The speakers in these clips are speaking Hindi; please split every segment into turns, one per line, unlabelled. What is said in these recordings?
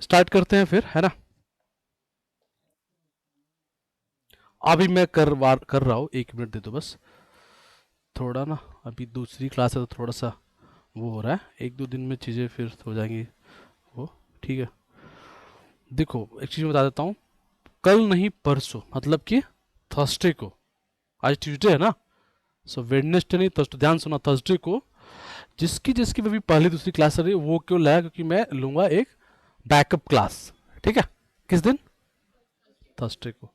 स्टार्ट करते हैं फिर, है ना। अभी मैं कर रहा हूँ, 1 मिनट दे दो बस। थोड़ा ना अभी दूसरी क्लास है तो थोड़ा सा वो हो रहा है, 1-2 दिन में चीज़ें फिर हो जाएंगी वो। ठीक है, देखो एक चीज़ बता देता हूँ। कल नहीं परसों, मतलब कि थर्सडे को, आज ट्यूसडे है ना, सो वेडनेसडे नहीं थर्सडे, ध्यान सुना, थर्सडे को जिसकी जिसकी भी पहली दूसरी क्लास चल रही है वो क्यों लाया, क्योंकि मैं लूंगा एक बैकअप क्लास। ठीक है, किस दिन, थर्सडे को।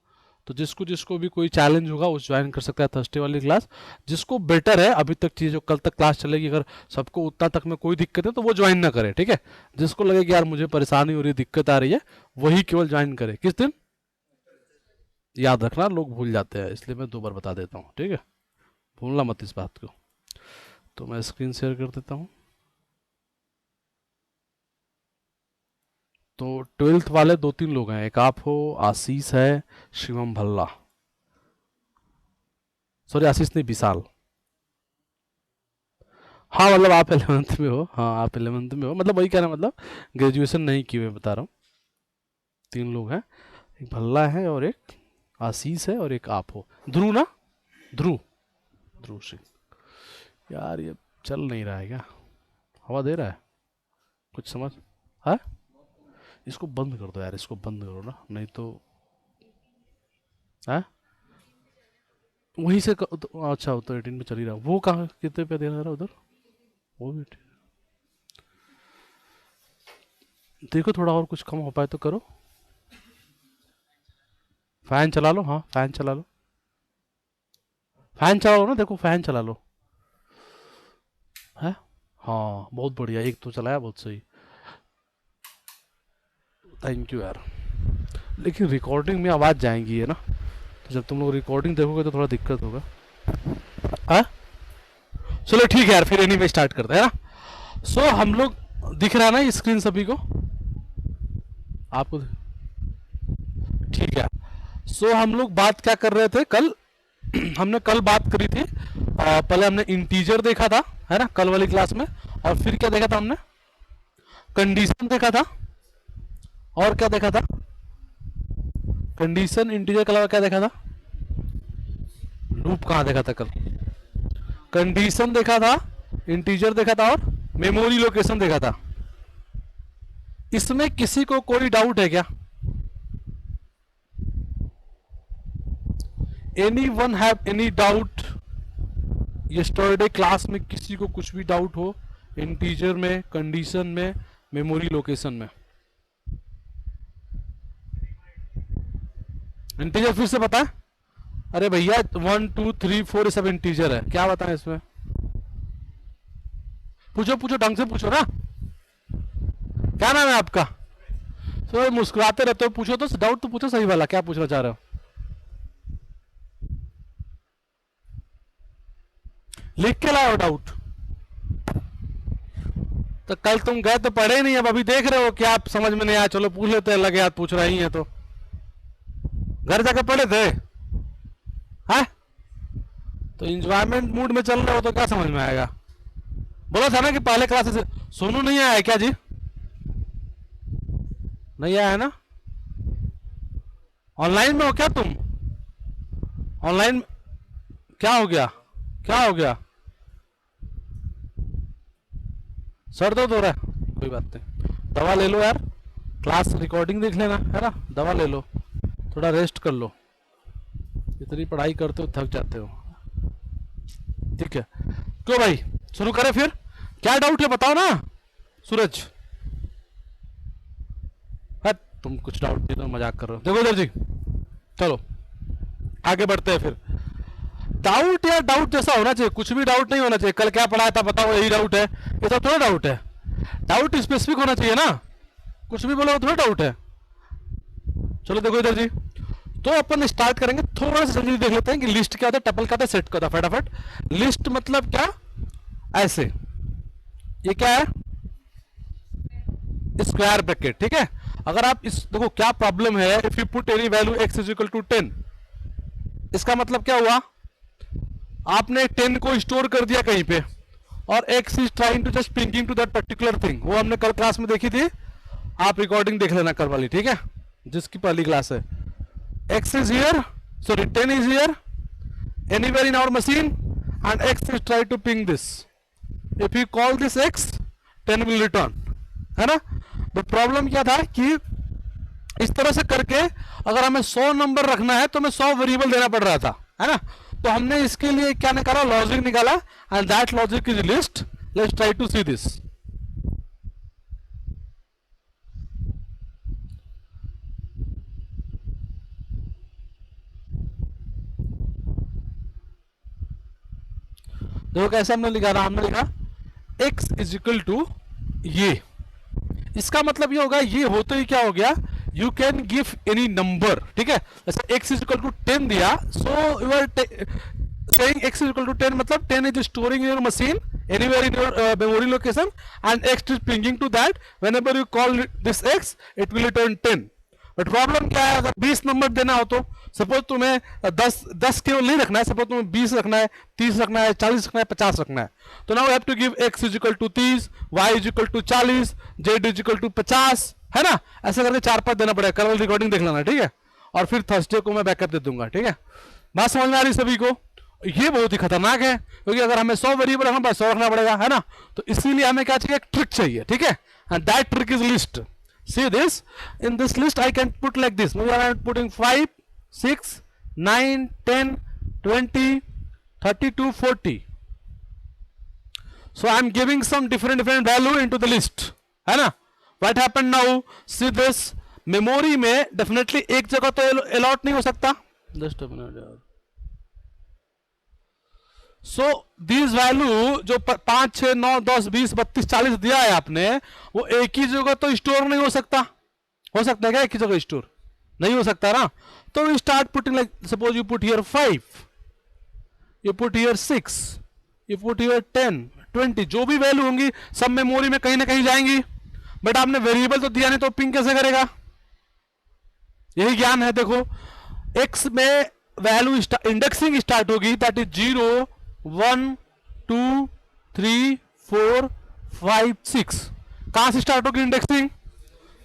तो जिसको जिसको भी कोई चैलेंज होगा वो ज्वाइन कर सकता है थर्सडे वाली क्लास। जिसको बेटर है, अभी तक चीज़ जो कल तक क्लास चलेगी, अगर सबको उतना तक में कोई दिक्कत है तो वो ज्वाइन ना करे। ठीक है, जिसको लगे कि यार मुझे परेशानी हो रही है, दिक्कत आ रही है, वही केवल ज्वाइन करे। किस दिन, याद रखना, लोग भूल जाते हैं, इसलिए मैं 2 बार बता देता हूँ। ठीक है, भूलना मत इस बात को। तो मैं स्क्रीन शेयर कर देता हूँ। तो 12th वाले 2-3 लोग हैं, एक आप हो, आशीष है, शिवम भल्ला, सॉरी आशीष नहीं, विशाल। हाँ मतलब आप 11th में हो, हाँ आप 11th में हो, मतलब वही कहना, मतलब ग्रेजुएशन नहीं की, मैं बता रहा हूँ। 3 लोग हैं, एक भल्ला है और एक आशीष है और एक आप हो, ध्रुव ना, ध्रुव, ध्रुव सिंह। यार ये चल नहीं रहा है क्या, हवा दे रहा है कुछ समझ, है। इसको बंद कर दो यार, इसको बंद करो ना, नहीं तो है वहीं से अच्छा, तो 18 पे चल ही रहा, वो कहाँ कितने पे दे रहा है उधर, वो भी देखो, थोड़ा और कुछ कम हो पाए तो करो। फैन चला लो, हाँ फैन चला लो, फैन चला लो ना, देखो फैन चला लो, है। हाँ बहुत बढ़िया, एक तो चलाया, बहुत सही, थैंक यू यार। लेकिन रिकॉर्डिंग में आवाज़ जाएंगी है ना, तो जब तुम लोग रिकॉर्डिंग देखोगे तो थोड़ा दिक्कत होगा। हाँ चलो ठीक है यार, फिर एनीवे स्टार्ट करते हैं ना। सो हम लोग, दिख रहा है ना ये स्क्रीन सभी को, आपको, ठीक है। सो हम लोग बात क्या कर रहे थे कल, हमने कल बात करी थी, पहले हमने इंटीजर देखा था, है ना, कल वाली क्लास में। और फिर क्या देखा था हमने, कंडीशन देखा था, और क्या देखा था, कंडीशन इंटीजर के अलावा क्या देखा था, लूप कहाँ देखा था कल, कंडीशन देखा था, इंटीजर देखा था, और मेमोरी लोकेशन देखा था। इसमें किसी को कोई डाउट है क्या, any one have any doubt, yesterday class में किसी को कुछ भी डाउट हो, इंटीजर में, कंडीशन में, मेमोरी लोकेशन में। इंटीजर फिर से बताएं, अरे भैया 1 2 3 4 सब इंटीजर है, क्या बताएं इसमें, पूछो पूछो, ढंग से पूछो ना, क्या नाम है आपका, तो मुस्कुराते रहते हो, पूछो तो, डाउट तो पूछो सही वाला, क्या पूछना चाह रहे हो, लिख के लाओ डाउट। तो कल तुम गए तो पढ़े नहीं, अब अभी देख रहे हो कि आप समझ में नहीं आया, चलो पूछ लेते हैं, लगे हाथ पूछ रही है तो, घर जाके पढ़े थे, हैं। तो इंजॉयमेंट मूड में चल रहे हो तो क्या समझ में आएगा, बोला था ना कि पहले क्लास से। सोनू नहीं आया है क्या जी, नहीं आया है ना, ऑनलाइन में हो क्या तुम, ऑनलाइन, क्या हो गया, क्या हो गया, सर दर्द हो रहा है, कोई बात नहीं, दवा ले लो यार, क्लास रिकॉर्डिंग देख लेना, है ना, दवा ले लो, थोड़ा रेस्ट कर लो, इतनी पढ़ाई करते हो थक जाते हो। ठीक है, क्यों भाई, शुरू करें फिर, क्या डाउट है बताओ ना, सूरज, है तुम कुछ डाउट नहीं तो मजाक कर रहे हो, देखो इधर जी, चलो आगे बढ़ते हैं फिर। डाउट या डाउट जैसा होना चाहिए, कुछ भी डाउट नहीं होना चाहिए, कल क्या पढ़ाया था बताओ यही डाउट है, ये सब थोड़ा डाउट है, डाउट स्पेसिफिक होना चाहिए ना, कुछ भी बोलो थोड़ा डाउट है। चलो देखो इधर जी, तो अपन स्टार्ट करेंगे, थोड़ा सा जल्दी देख लेते हैं कि लिस्ट क्या होता है, टपल क्या होता है, सेट क्या होता है, फटाफट। लिस्ट मतलब क्या, ऐसे, ये क्या है, स्क्वायर ब्रैकेट, ठीक है। अगर आप इस, देखो क्या प्रॉब्लम है, if you put any value x is equal to 10, इसका मतलब क्या हुआ, आपने 10 को स्टोर कर दिया कहीं पे, और x is trying to just picking to that particular thing, वो हमने कल क्लास में देखी थी, आप रिकॉर्डिंग देख लेना कर वाली, ठीक है, जिसकी पहली क्लास है। x is here, sorry 10 is here anywhere in our machine and x is try to ping this. If you call this x 10 will return, है ना। तो प्रॉब्लम क्या था कि इस तरह से करके अगर हमें 100 नंबर रखना है तो हमें 100 वेरिएबल देना पड़ रहा था, है ना। तो हमने इसके लिए क्या निकाला, लॉजिक निकाला, and that logic is list. Let's try to see this. देखो कैसे हमने लिखा था, हमने लिखा x इज इक्वल टू ये, इसका मतलब ये होगा, ये होते ही क्या हो गया, you can give any number, ठीक है। जैसे x इज इक्वल टू 10 दिया, so you are saying x is equal to 10 मतलब 10 is storing in your machine anywhere in your memory location and x is pinging to that, whenever you call this x it will return 10। But problem क्या है, अगर 20 नंबर देना हो तो सपोज तुम्हें 10 केवल नहीं रखना है, सपोज तुम्हें 20 रखना है, 30 रखना है, 40 रखना है, 50 रखना है, तो now have to give x is equal to 30, y is equal to 40, z is equal to 50, है ना। ऐसे करके 4-5 देना पड़ेगा। कल रिकॉर्डिंग देख लेना, ठीक है, और फिर थर्सडे को मैं बैकअप दे दूंगा, ठीक है। बात समझ में आ रही सभी को। ये बहुत ही खतरनाक है, क्योंकि अगर हमें 100 वेरिएबल रखना पड़ेगा, 100 रखना पड़ेगा, है ना। तो इसीलिए हमें क्या चाहिए, एक ट्रिक चाहिए, ठीक है, and that trick is list. See this, in this list I can put like this, maybe I am putting 5, 6, 9, 10, 20, 32, 40. So I am giving some different value into the list, है ना। What happened now? See this, memory में definitely एक जगह तो allot नहीं हो सकता, just a minute यार। सो दिस वैल्यू जो 5, 6, 9, 10, 20, 32, 40 दिया है आपने, वो एक ही जगह तो स्टोर नहीं हो सकता। हो सकता है क्या एक ही जगह स्टोर? नहीं हो सकता ना। तो you start putting like, suppose you put here 5, you put here 6, you put here 10, 20, जो भी वैल्यू होंगी सब मेमोरी में कहीं ना कहीं जाएंगी। बट आपने वेरिएबल तो दिया नहीं, तो पिंग कैसे करेगा? यही ज्ञान है। देखो एक्स में वैल्यू इंडेक्सिंग स्टार्ट होगी, दैट इज 0, 1, 2, 3, 4, 5, 6। कहां से स्टार्ट होगी इंडेक्सिंग?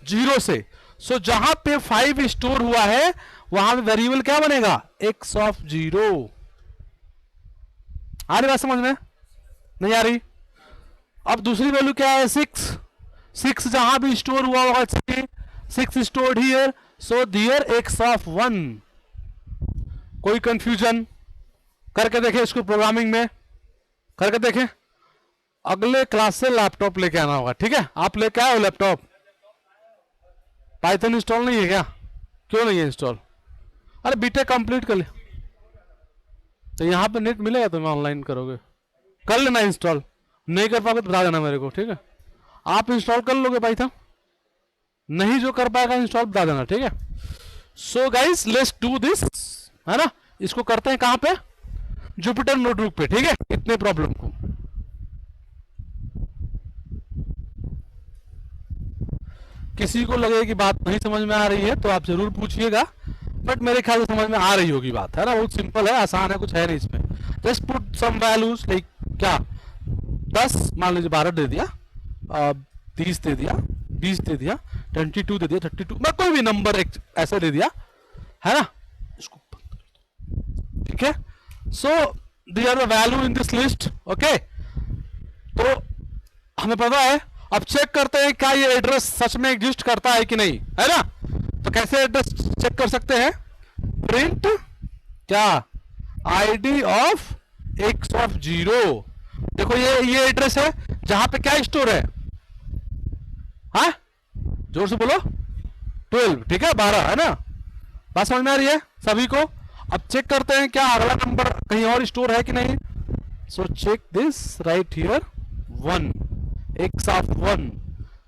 0 से। सो जहां पे 5 स्टोर हुआ है वहां पे वेरिएबल क्या बनेगा? x of 0। आ रही बात समझ में? नहीं आ रही? अब दूसरी वैल्यू क्या है? 6 जहां भी स्टोर हुआ होगा, 6 stored here, so there x of 1। कोई कंफ्यूजन? करके देखें इसको, प्रोग्रामिंग में करके देखें। अगले क्लास से लैपटॉप लेके आना होगा, ठीक है। आप लेके आए हो लैपटॉप? पाइथन इंस्टॉल नहीं है क्या? क्यों नहीं है इंस्टॉल? अरे बीटेक कंप्लीट कर ले, तो यहाँ पे नेट मिलेगा, तुम्हें ऑनलाइन करोगे, कर लेना इंस्टॉल। नहीं कर पाओगे तो बता देना मेरे को, ठीक है। आप इंस्टॉल कर लोगे पाइथन, नहीं जो कर पाएगा इंस्टॉल बता देना, ठीक है। So guys let's do this, है ना। इसको करते हैं कहां पे? जुपिटर नोटबुक पे, ठीक है। इतने प्रॉब्लम को किसी को लगे कि बात नहीं समझ में आ रही है तो आप जरूर पूछिएगा, बट मेरे ख्याल से समझ में आ रही होगी बात, है ना। बहुत सिंपल है, आसान है, कुछ है नहीं इसमें। Just put some values like क्या, 10 मान लीजिए, 12 दे दिया, 30 दे दिया, 20 दे दिया, 22 दे दिया, 32, मैं कोई भी नंबर ऐसा दे दिया, है ना। इसको ठीक है। So these are the value in this list, okay. तो हमें पता है, अब चेक करते हैं क्या ये एड्रेस सच में एग्जिस्ट करता है कि नहीं, है ना। तो कैसे एड्रेस चेक कर सकते हैं? प्रिंट क्या, आईडी ऑफ x ऑफ 0। देखो ये एड्रेस है जहां पे क्या स्टोर है, हाँ जोर से बोलो, 12, ठीक है, 12, है ना। बात समझ में आ रही है सभी को? अब चेक करते हैं क्या अगला नंबर कहीं और स्टोर है कि नहीं। So check this right here, 1, x of 1।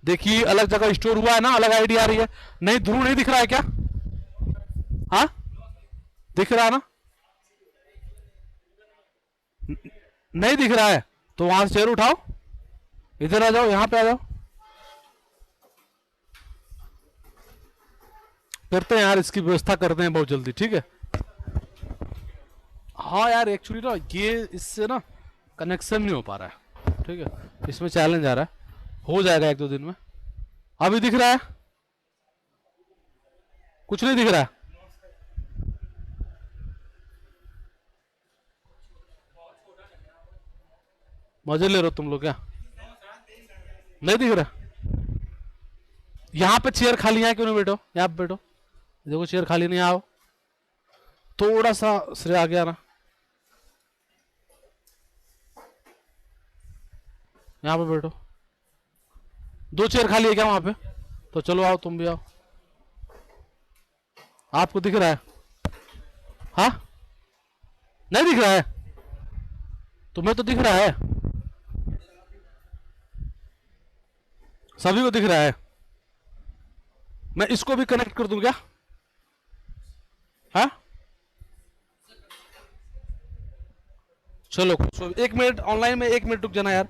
देखिए अलग जगह स्टोर हुआ है ना, अलग आईडी आ रही है। नहीं, ध्रुव नहीं दिख रहा है क्या? हाँ दिख रहा है ना? नहीं दिख रहा है तो वहां से चेयर उठाओ, इधर आ जाओ, यहां पे आ जाओ। करते हैं यार, इसकी व्यवस्था करते हैं बहुत जल्दी, ठीक है। हाँ यार एक्चुअली ना ये इससे ना कनेक्शन नहीं हो पा रहा है, ठीक है। इसमें चैलेंज आ रहा है, हो जाएगा 1-2 दिन में। अभी दिख रहा है? कुछ नहीं दिख रहा है? मजे ले रहे हो तुम लोग क्या? नहीं दिख रहा? यहाँ पे चेयर खाली है, क्यों नहीं बैठो? यहाँ पे बैठो, देखो चेयर खाली नहीं, आओ थोड़ा सा श्रेय आगे आना। यहाँ पे बैठो, दो चेयर खाली है क्या वहां पे? तो चलो आओ, तुम भी आओ। आपको दिख रहा है? हाँ, नहीं दिख रहा है? तुम्हें तो दिख रहा है, सभी को दिख रहा है। मैं इसको भी कनेक्ट कर दूं क्या? हाँ चलो, 1 मिनट ऑनलाइन में, 1 मिनट रुक जाना यार।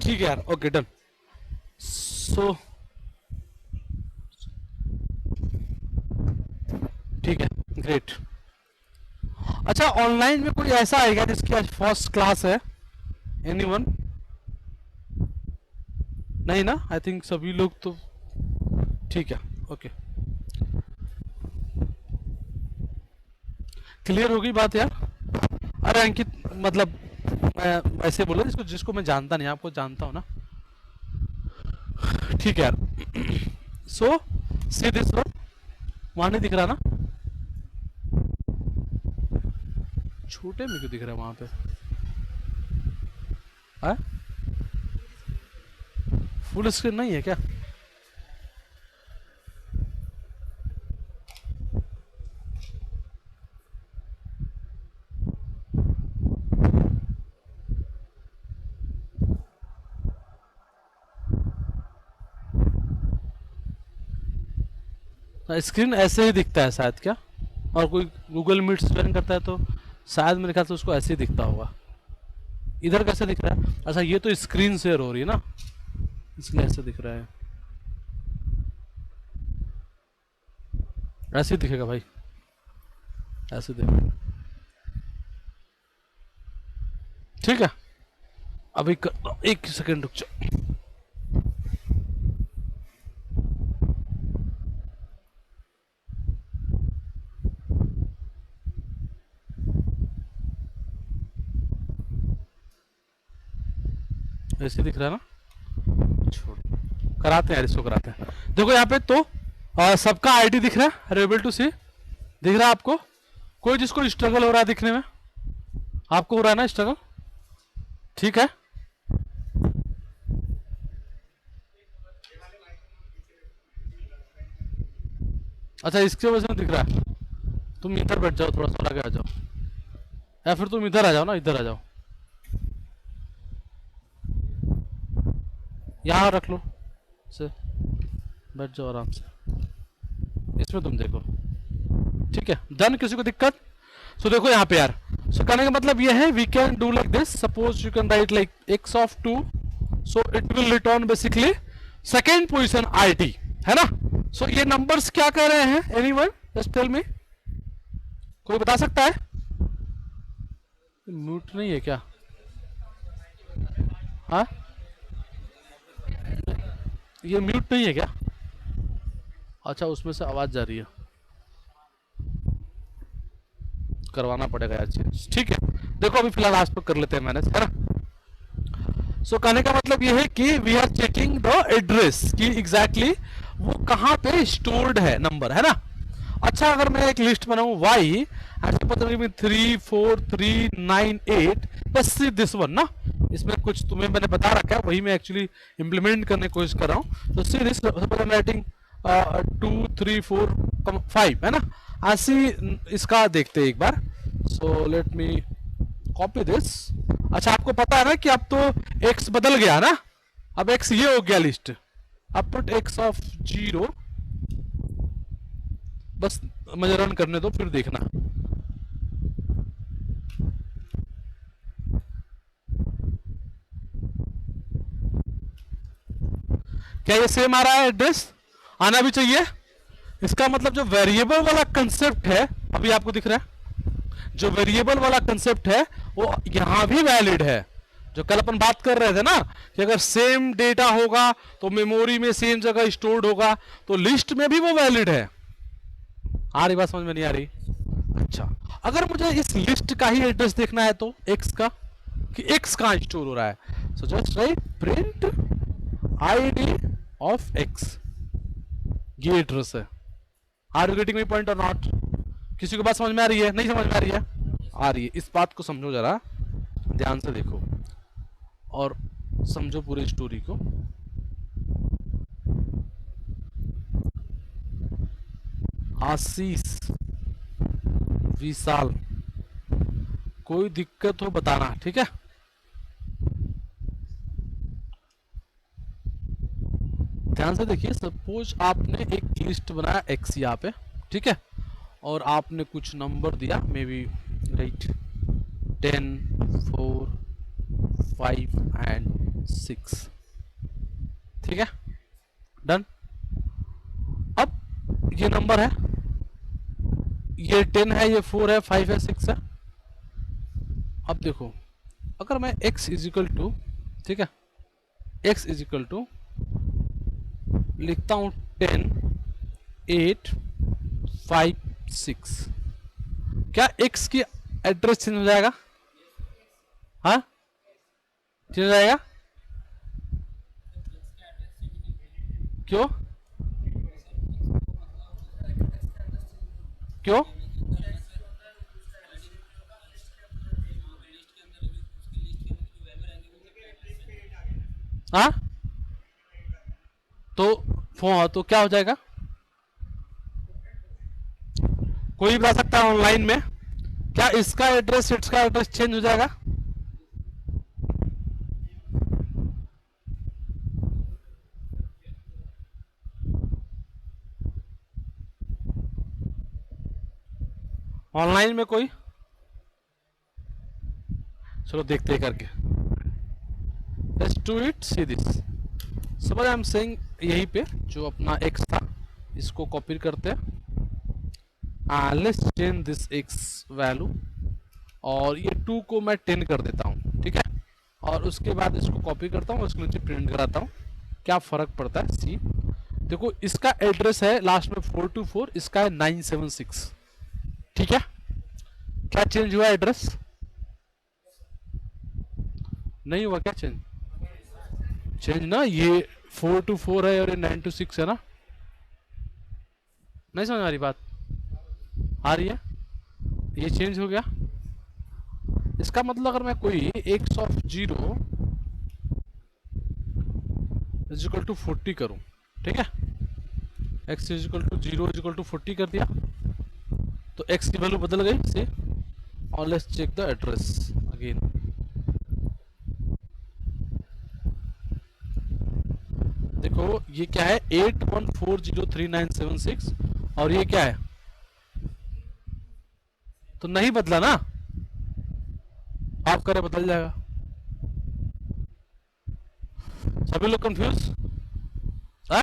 ठीक है यार, ओके डन। सो ठीक है, ग्रेट। अच्छा, ऑनलाइन में कोई ऐसा है क्या जिसकी आज फर्स्ट क्लास है? एनीवन? नहीं ना, आई थिंक सभी लोग तो ठीक है। ओके, क्लियर होगी बात यार? अरे अंकित, मतलब मैं ऐसे बोला जिसको जिसको मैं जानता नहीं, आपको जानता हूँ ना, ठीक है यार। सो सी दिस वन, वहां नहीं दिख रहा ना, छोटे में क्यों दिख रहा है वहां पे? है फुल स्क्रीन नहीं है क्या? स्क्रीन ऐसे ही दिखता है शायद क्या, और कोई गूगल मीट ज्वाइन करता है तो शायद मेरे ख्याल से उसको ऐसे ही दिखता होगा। इधर कैसे दिख रहा है? अच्छा ये तो स्क्रीन शेयर हो रही है ना, इसलिए ऐसे दिख रहा है। ऐसे ही दिखेगा भाई, ऐसे दिखेगा। ठीक है, अभी एक सेकंड रुक जाओ। ऐसे दिख रहा है ना, छोड़, कराते हैं यार, इसको कराते हैं। देखो यहाँ पे तो सबका आईडी दिख रहा है, एबल टू सी, दिख रहा है आपको? कोई जिसको स्ट्रगल हो रहा है दिखने में? आपको हो रहा है ना स्ट्रगल? ठीक है, अच्छा इसके वजह से दिख रहा है। तुम इधर बैठ जाओ, थोड़ा सा आगे आ जाओ, या फिर तुम इधर आ जाओ ना, इधर आ जाओ, यहाँ रख लो से, बैठ जाओ आराम से, इसमें तुम देखो। ठीक है डन, किसी को दिक्कत? सो देखो यहाँ पे यार, सो कहने का मतलब ये है, we can do like this, suppose you can write like x of 2, so it will return basically second position IT, है ना? सो ये नंबर्स क्या कह रहे हैं? एनीवन जस्ट टेल मी, कोई बता सकता है? म्यूट नहीं है क्या? हाँ ये म्यूट नहीं है क्या? अच्छा उसमें से आवाज जा रही है, करवाना पड़ेगा यार चेंज। ठीक है देखो अभी फिलहाल आज पर कर लेते हैं मैनेज, है ना? सो कहने का मतलब ये है कि we are checking the address कि एग्जैक्टली वो कहाँ पे स्टोर्ड है नंबर, है ना? अच्छा अगर मैं एक लिस्ट बनाऊं वाई, ऐसे पता नहीं 34398, बस दिस वन ना, इसमें कुछ तुम्हें मैंने बता रखा है, वही मैं एक्चुअली इम्प्लीमेंट करने की कोशिश कर रहा हूँ। तो सी दिस राइटिंग 2 3 4 5, है ना? ऐसी इसका देखते हैं एक बार। So let me copy this. अच्छा आपको पता है ना कि अब तो x बदल गया ना, अब x ये हो गया लिस्ट, अब पुट x ऑफ 0, बस मुझे रन करने दो फिर देखना। क्या ये सेम आ रहा है एड्रेस? आना भी चाहिए। इसका मतलब जो वेरिएबल वाला कंसेप्ट है, अभी आपको दिख रहा है, जो वेरिएबल वाला कंसेप्ट है वो यहां भी वैलिड है। जो कल अपन बात कर रहे थे ना कि अगर सेम डेटा होगा तो मेमोरी में सेम जगह स्टोर्ड होगा, तो लिस्ट में भी वो वैलिड है। आ रही बात समझ में नहीं आ रही? अच्छा अगर मुझे इस लिस्ट का ही एड्रेस देखना है तो x का, कि x कहां स्टोर हो रहा है, so just write print id of x, ये एड्रेस है। Are you getting my point और नॉट? किसी को बात समझ में आ रही है? नहीं समझ में आ रही है? आ रही है, इस बात को समझो जरा, ध्यान से देखो और समझो पूरी स्टोरी को। आशीष, विशाल, कोई दिक्कत हो बताना, ठीक है? ध्यान से देखिए, सपोज आपने एक लिस्ट बनाया x यहाँ पे, ठीक है, और आपने कुछ नंबर दिया, मे बी राइट 10 4 5 एंड 6, ठीक है डन। अब ये नंबर है, ये 10 है, ये 4 है, 5 है, 6 है। अब देखो अगर मैं x इजिकल टू, ठीक है, x इजिकल टू लिखता हूं 10 8 5 6, क्या x की एड्रेस चेंज हो जाएगा? हाँ चेंज हो जाएगा, क्यों क्यों? हाँ तो तो क्या हो जाएगा? कोई बता सकता है ऑनलाइन में, क्या इसका एड्रेस इसका एड्रेस चेंज हो जाएगा? ऑनलाइन में कोई? चलो देखते हैं करके। Let's do it, see this. Suppose I am saying यहीं पे जो अपना x था इसको कॉपी करते हैं, let's change this x value, और ये 2 को मैं 10 कर देता हूँ, ठीक है। और उसके बाद इसको कॉपी करता हूँ, उसके नीचे प्रिंट कराता हूँ, क्या फर्क पड़ता है सी। देखो इसका एड्रेस है लास्ट में 424, इसका है 976, ठीक है। क्या चेंज हुआ एड्रेस? नहीं हुआ क्या चेंज? चेंज ना, ये 424 है और ये 926 है ना। नहीं समझ आ रही बात? आ रही है? ये चेंज हो गया। इसका मतलब अगर मैं कोई x of 0 is equal to 40 करूं, ठीक है, x is equal to 0 is equal to 40 कर दिया, तो x की वैल्यू बदल गई से। और let's check the address again. देखो ये क्या है, 81403976, और ये क्या है, तो नहीं बदला ना, आप करें बदल जाएगा। सभी लोग कंफ्यूज है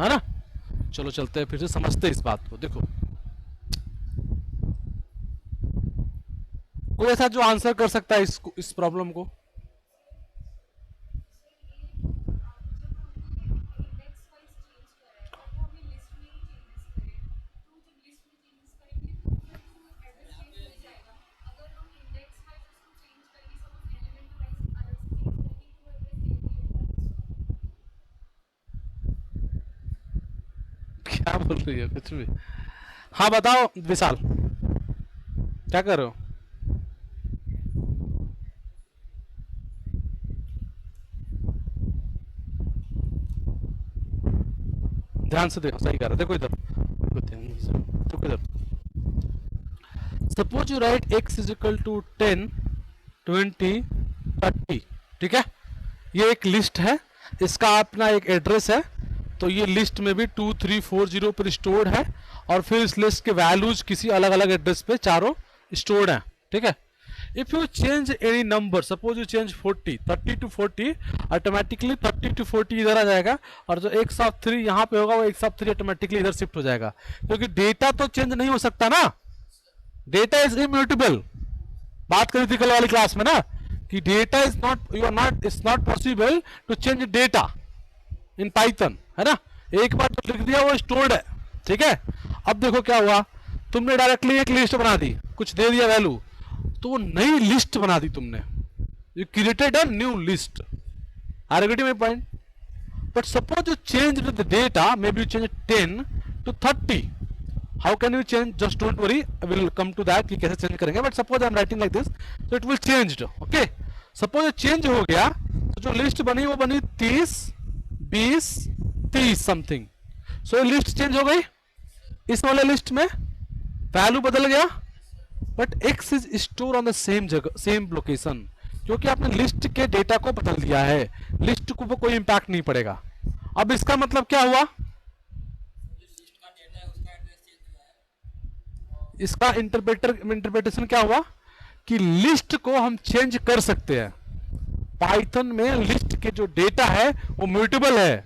ना? चलो चलते हैं फिर से, समझते हैं इस बात को। देखो कोई ऐसा जो आंसर कर सकता है इस प्रॉब्लम को? क्या बोल रही है कुछ भी? हाँ बताओ विशाल, क्या कर रहे हो? ध्यान से देखो, सही कर रहे, देखो इधर, देखो इधर। Suppose you write x is equal to 10 20 30, ठीक है। ये एक लिस्ट है, इसका अपना एक एड्रेस है, तो ये लिस्ट में भी 2340 पर स्टोर्ड है, और फिर इस लिस्ट के वैल्यूज किसी अलग अलग एड्रेस पे चारों स्टोर्ड हैं, ठीक है। If you change any number, suppose you change 40 30 to 40, automatically 30 to 40 इधर आ जाएगा, और जो x ऑफ 3 यहाँ पे होगा वो x ऑफ 3 ऑटोमेटिकली इधर शिफ्ट हो जाएगा, क्योंकि डेटा तो चेंज नहीं हो सकता ना, डेटा इज इम्यूटेबल। बात करी थी कल वाली क्लास में ना कि data is not, you are not, it's not possible to change data in Python, है ना। एक बार जो लिख दिया वो स्टोर्ड है, ठीक है। अब देखो क्या हुआ, तुमने डायरेक्टली एक लिस्ट बना दी, कुछ दे दिया वैल्यू, तो वो नई लिस्ट बना दी तुमने, you created a new list. Are you getting my point? But suppose you change the data, maybe you change 10 to 30, how can you change? Just don't worry, I will come to that कि कैसे चेंज करेंगे, but suppose I am writing like this, तो it will changed, okay. Suppose ये चेंज हो गया, तो जो लिस्ट बनी वो बनी 30 20 30 समथिंग, सो ये लिस्ट चेंज हो गई, इस वाले लिस्ट में वैल्यू बदल गया, but x is store on the same जगह, सेम लोकेशन, क्योंकि आपने लिस्ट के डेटा को बदल दिया है, लिस्ट को कोई इंपैक्ट नहीं पड़ेगा। अब इसका मतलब क्या हुआ, इसका इंटरप्रिटेशन क्या हुआ कि लिस्ट को हम चेंज कर सकते हैं। पाइथन में लिस्ट के जो डेटा है वो म्यूटेबल है,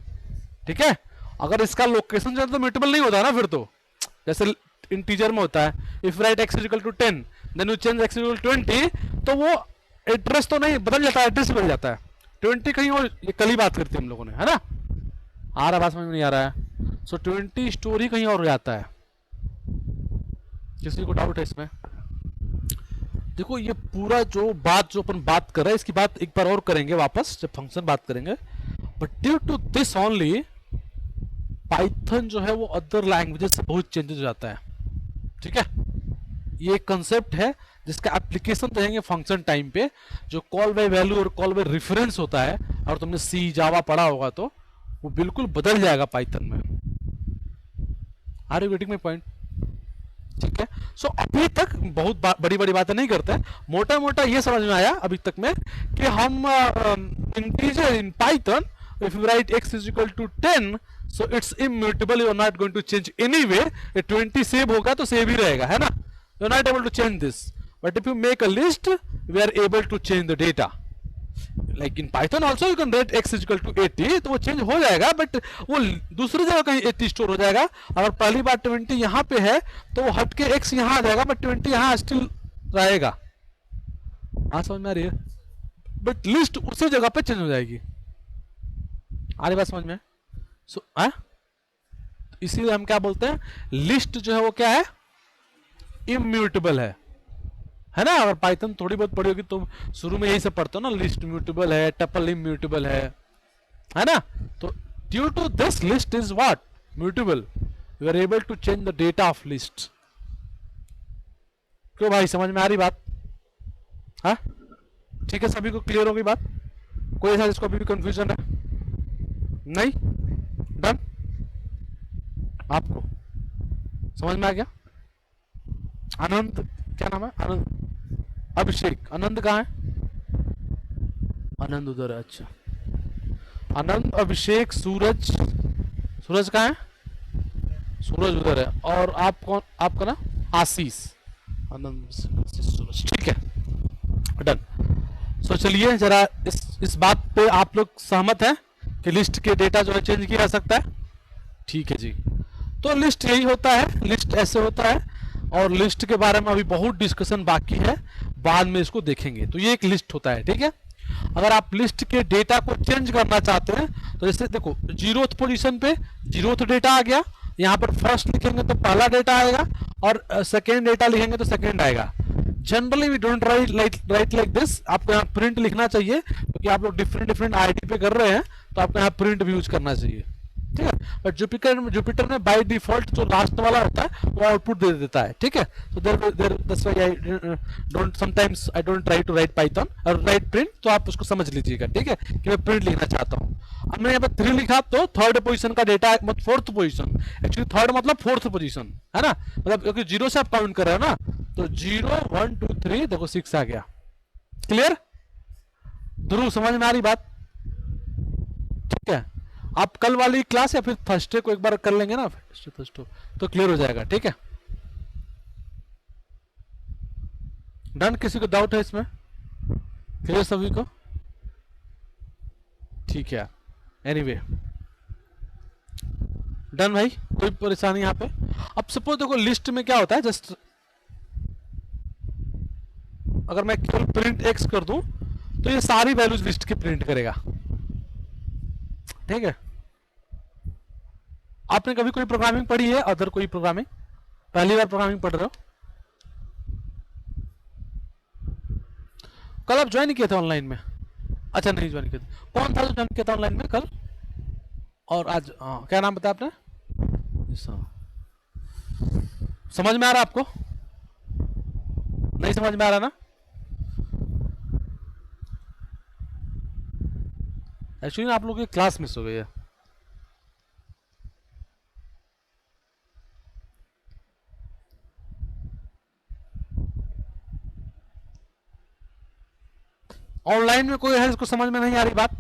ठीक है। अगर इसका लोकेशन जो है तो म्यूटेबल नहीं होता ना, फिर तो जैसे इंटीजर में होता है, if write x equal to 10 then you change x equal 20, तो वो एड्रेस तो नहीं बदल जाता है, एड्रेस बदल जाता है 20 कहीं और, ये कल ही बात करते हैं हम लोगों ने, है ना। आ रहा बात समझ में नहीं आ रहा है? सो 20 स्टोर ही कहीं और हो जाता है। किसी को डाउट है इसमें? देखो ये पूरा जो बात जो अपन बात कर रहे हैं इसकी बात एक बार और करेंगे वापस जब फंक्शन बात करेंगे, but due to this only Python जो है वो अदर लैंग्वेजेस से बहुत चेंजेस हो जाता है, ठीक है। ये एक कंसेप्ट है जिसका एप्लीकेशन रहेंगे फंक्शन टाइम पे, जो कॉल बाय वैल्यू और कॉल बाय रेफरेंस होता है, और तुमने सी जावा पढ़ा होगा तो वो बिल्कुल बदल जाएगा पाइथन में। Are you getting my point? ठीक है। सो अभी तक बहुत बड़ी बड़ी बातें नहीं करते हैं, मोटा मोटा ये समझ में आया अभी तक में कि हम integer in Python, if you write x is equal to 10, so it's immutable, you are not going to change anyway. ये 20 सेव होगा तो सेव ही रहेगा, है ना, you are not able to change this. But if you make a list, we are able to change the data. Like in Python also you can write x is equal to 80, तो वो चेंज हो जाएगा, बट वो दूसरी जगह कहीं 80 स्टोर हो जाएगा। अगर पहली बार 20 यहाँ पे है तो वो हट के x यहाँ आ जाएगा, बट 20 यहाँ स्टिल रहेगा। हाँ समझ में आ रही है? बट लिस्ट उसी जगह पे चेंज हो जाएगी। आ रही बात समझ में? सो इसीलिए हम क्या बोलते हैं, लिस्ट जो है वो क्या है, इम्यूटेबल है ना। अगर पाइथन थोड़ी बहुत पढ़ी होगी तो शुरू में यही सब पढ़ते हो ना, लिस्ट म्यूटेबल है, टपल इम्यूटेबल है ना। तो due to this list is what, mutable, you are able to change the data of list. क्यों भाई, समझ में आ रही बात? हाँ ठीक है, सभी को क्लियर हो गई बात? कोई ऐसा जिसको अभी भी कंफ्यूजन है? नहीं, डन, आपको समझ में आ गया? आनंद, क्या नाम है? आनंद, अभिषेक, आनंद कहाँ है? आनंद उधर है, अच्छा। आनंद, अभिषेक, सूरज, सूरज कहाँ है? सूरज उधर है। और आप कौन, आपका ना आशीष, आनंद, सूरज, ठीक है, डन। सो चलिए जरा इस बात पे आप लोग सहमत हैं कि लिस्ट के डेटा जो है चेंज किया जा सकता है? ठीक है जी। तो लिस्ट यही होता है, लिस्ट ऐसे होता है, और लिस्ट के बारे में अभी बहुत डिस्कशन बाकी है, बाद में इसको देखेंगे। तो ये एक लिस्ट होता है, ठीक है। अगर आप लिस्ट के डेटा को चेंज करना चाहते हैं तो जैसे देखो, 0th पोजीशन पे 0th डेटा आ गया, यहाँ पर फर्स्ट लिखेंगे तो पहला डेटा आएगा, और सेकेंड डेटा लिखेंगे तो सेकेंड आएगा। Generally we don't write like this, आपको यहाँ प्रिंट लिखना चाहिए, क्योंकि आप लोग डिफरेंट आईडी पे कर रहे हैं, तो आपको यहाँ प्रिंट भी यूज करना चाहिए, ठीक है। बट जुपिटर में बाय डिफॉल्ट जो लास्ट वाला होता है वो आउटपुट दे देता है, ठीक है। तो that's why I don't, sometimes I don't try to write Python और राइट प्रिंट, तो आप उसको समझ लीजिएगा, ठीक है, कि मैं प्रिंट लिखना चाहता हूँ। अब मैंने यहाँ पे 3 लिखा तो थर्ड पोजीशन का डेटा, मतलब फोर्थ पोजीशन, एक्चुअली थर्ड मतलब फोर्थ पोजीशन, है ना, मतलब क्योंकि 0 से आप काउंट कर रहे हो ना, तो 0 1 2 3, देखो 6 आ गया। क्लियर? ध्रुव समझ में आ रही बात? ठीक है। आप कल वाली क्लास या फिर थर्सडे को एक बार कर लेंगे ना, थर्सडे तो क्लियर हो जाएगा, ठीक है। डन, किसी को डाउट है इसमें? क्लियर सभी को? ठीक है, एनीवे डन भाई, कोई परेशानी यहाँ पे? अब सपोज देखो लिस्ट में क्या होता है, जस्ट अगर मैं केवल प्रिंट एक्स कर दूं तो ये सारी वैल्यूज लिस्ट की प्रिंट करेगा, ठीक है। आपने कभी कोई प्रोग्रामिंग पढ़ी है, अदर कोई प्रोग्रामिंग? पहली बार प्रोग्रामिंग पढ़ रहे हो? कल आप ज्वाइन किए थे ऑनलाइन में? अच्छा नहीं ज्वाइन किए थे, कौन था जो ज्वाइन किया था ऑनलाइन में कल और आज? क्या नाम बताया आपने? समझ में आ रहा आपको? नहीं समझ में आ रहा ना? एक्चुअली आप लोगों की क्लास मिस हो गई है। ऑनलाइन में कोई है जिसको समझ में नहीं आ रही बात?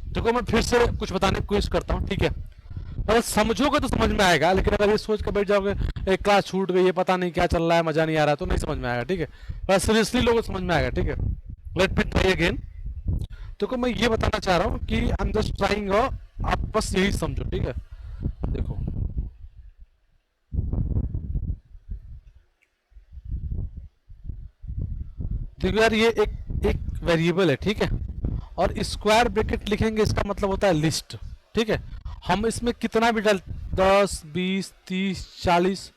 देखो मैं फिर से कुछ बताने की कोशिश करता हूँ, ठीक है। अगर समझोगे तो समझ में आएगा, लेकिन अगर ये सोच कर बैठ जाओगे एक क्लास छूट गई है, पता नहीं क्या चल रहा है, मजा नहीं आ रहा, तो नहीं समझ में आएगा, ठीक है। पर सीरियसली लोगों को समझ में आएगा, ठीक है। Let me try again. देखो मैं ये बताना चाह रहा हूँ कि आई एम जस्ट ट्राइंग, आप बस यही समझो, ठीक है। देखो देखो यार ये एक एक वेरिएबल है, ठीक है, और स्क्वायर ब्रैकेट लिखेंगे इसका मतलब होता है लिस्ट, ठीक है। हम इसमें कितना भी डाल, 10 20 30 40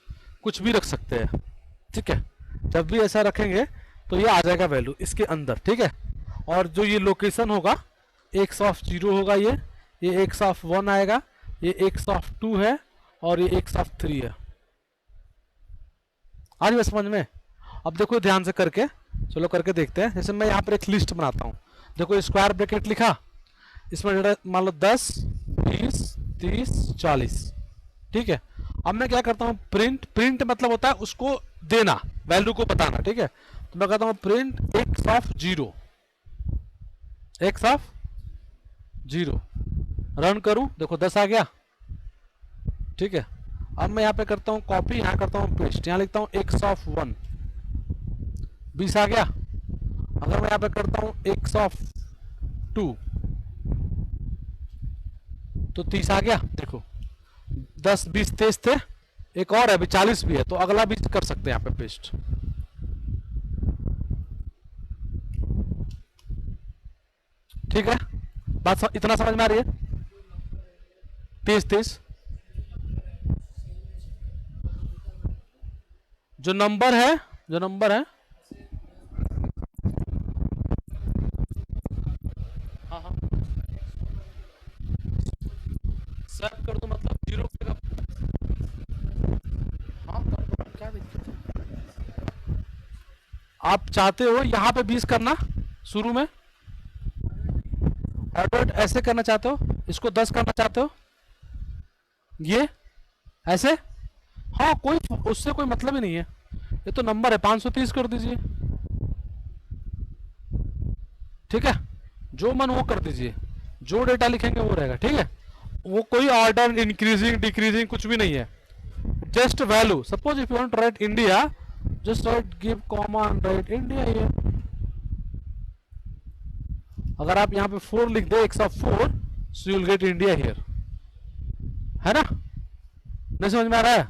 कुछ भी रख सकते हैं, ठीक है। जब भी ऐसा रखेंगे तो ये आ जाएगा वैल्यू इसके अंदर, ठीक है। और जो ये लोकेशन होगा एक्स ऑफ 0 होगा, ये एक्स ऑफ 1 आएगा, ये एक्स ऑफ 2 है, और ये एक्स ऑफ 3 है। आज मैं समझ में। अब देखो ध्यान से करके, चलो करके देखते हैं। जैसे मैं यहाँ पर एक लिस्ट बनाता हूँ, देखो स्क्वायर ब्रैकेट लिखा, इसमें डेटा मान लो 10 20 30 40, ठीक है। अब मैं क्या करता हूँ, प्रिंट, प्रिंट मतलब होता है उसको देना, वैल्यू को बताना, ठीक है। तो मैं कहता हूँ print x of 0, x of 0, run करूँ, देखो 10 आ गया, ठीक है। अब मैं यहाँ पे करता हूँ कॉपी, यहाँ करता हूँ पेस्ट, यहाँ लिखता हूँ एक्स ऑफ 1, 20 आ गया। अगर मैं यहाँ पे करता हूँ एक्स ऑफ 2 तो 30 आ गया। देखो 10 20 23 थे, एक और है अभी 40 भी है, तो अगला भी कर सकते हैं यहाँ पे पेस्ट। ठीक है, इतना समझ में आ रही है? 23 23 जो नंबर है, जो नंबर है, हाँ हाँ स्वैप कर दो मतलब 0 का, हाँ कर दो, क्या दिक्कत है। आप चाहते हो यहाँ पे 20 करना शुरू में, एडवर्ट ऐसे करना चाहते हो, इसको 10 करना चाहते हो, ये ऐसे, हाँ कोई उससे कोई मतलब ही नहीं है, ये तो नंबर है, 530 कर दीजिए, ठीक है। जो मन वो कर दीजिए, जो डेटा लिखेंगे वो रहेगा, ठीक है। वो कोई ऑर्डर इंक्रीजिंग डिक्रीजिंग कुछ भी नहीं है, just value. Suppose if you want to write India, just write give comma and write India ये। अगर आप यहाँ पे 4 लिख दे, x of 4, so you will get India here, है ना? नहीं समझ में आ रहा है?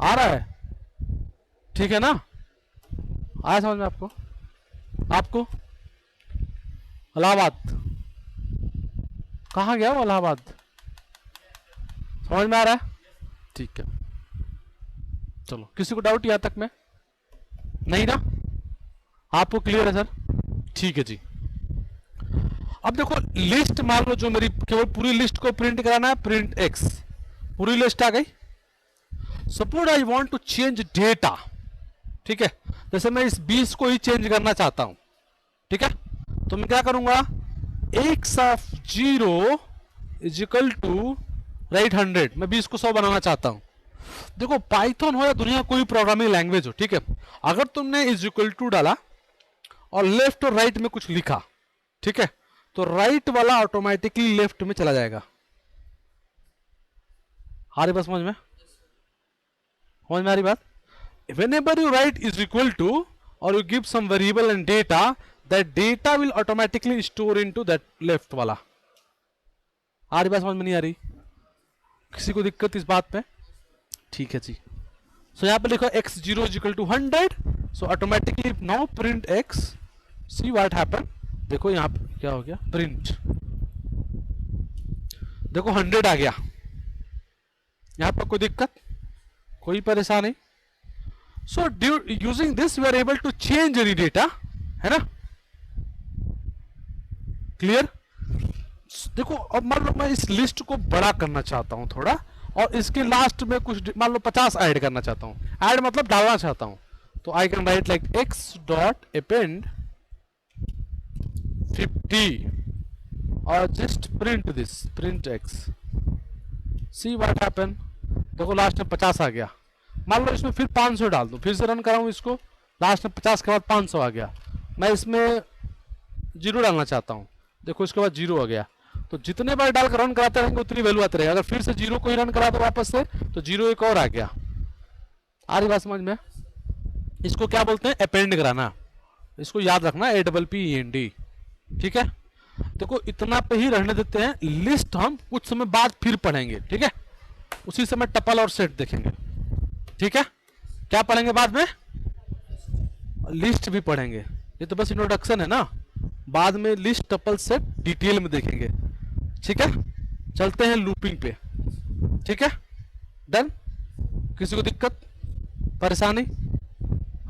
आ रहा है, ठीक है ना? आया समझ में आपको? आपको इलाहाबाद कहाँ गया वो इलाहाबाद? समझ में आ रहा है? ठीक है, चलो किसी को डाउट यहाँ तक में? नहीं ना? आपको क्लियर है सर? ठीक है जी। अब देखो लिस्ट मान लो, जो मेरी केवल पूरी लिस्ट को प्रिंट कराना है, प्रिंट एक्स, पूरी लिस्ट आ गई। Suppose I want to change data, ठीक है। जैसे मैं इस 20 को ही चेंज करना चाहता हूं, ठीक है। तो मैं क्या करूंगा, x of 0 is equal to write 100, मैं 20 को 100 बनाना चाहता हूं। देखो पाइथन हो या दुनिया कोई प्रोग्रामिंग लैंग्वेज हो, ठीक है, अगर तुमने इज इक्वल टू डाला और लेफ्ट और राइट में कुछ लिखा, ठीक है, तो राइट वाला ऑटोमेटिकली लेफ्ट में चला जाएगा। आ रही बात समझ में? समझ में आ रही बात? Whenever you write is equal to or you give some variable and data, that data will automatically store into that left वाला। आ रही बात समझ में? नहीं आ रही? किसी को दिक्कत इस बात पे? ठीक है जी। सो यहाँ पे लिखो x0 is equal to 100, so automatically now print x, see what happen। देखो यहाँ पे क्या हो गया, प्रिंट, देखो 100 आ गया। यहाँ पर कोई दिक्कत, कोई परेशानी? So using this we are able to change any data, है ना? क्लियर? देखो अब मान लो मैं इस लिस्ट को बड़ा करना चाहता हूं थोड़ा, और इसके लास्ट में कुछ मान लो 50 ऐड करना चाहता हूं, ऐड मतलब डालना चाहता हूं, तो I can write like x dot append 50 और just print this, print x, see what happen. देखो लास्ट में 50 आ गया। मान लो इसमें फिर 500 डाल दूं, फिर से रन कराऊं इसको, लास्ट में 50 के बाद 500 आ गया। मैं इसमें 0 डालना चाहता हूं, देखो इसके बाद 0 आ गया। तो जितने बार डाल कर रन कराते रहेंगे उतनी वैल्यू आती रहेगी। अगर फिर से 0 को ही रन करा दो वापस से, तो 0 एक और आ गया। आ रही बात समझ में? इसको क्या बोलते हैं, अपेंड कराना। इसको याद रखना, APPEND, ठीक है। देखो इतना पे ही रहने देते हैं, लिस्ट हम कुछ समय बाद फिर पढ़ेंगे, ठीक है। उसी समय टपल और सेट देखेंगे, ठीक है। क्या पढ़ेंगे बाद में? लिस्ट भी पढ़ेंगे, ये तो बस इंट्रोडक्शन है ना, बाद में लिस्ट टपल सेट डिटेल में देखेंगे। ठीक है, चलते हैं लूपिंग पे। ठीक है, डन। किसी को दिक्कत परेशानी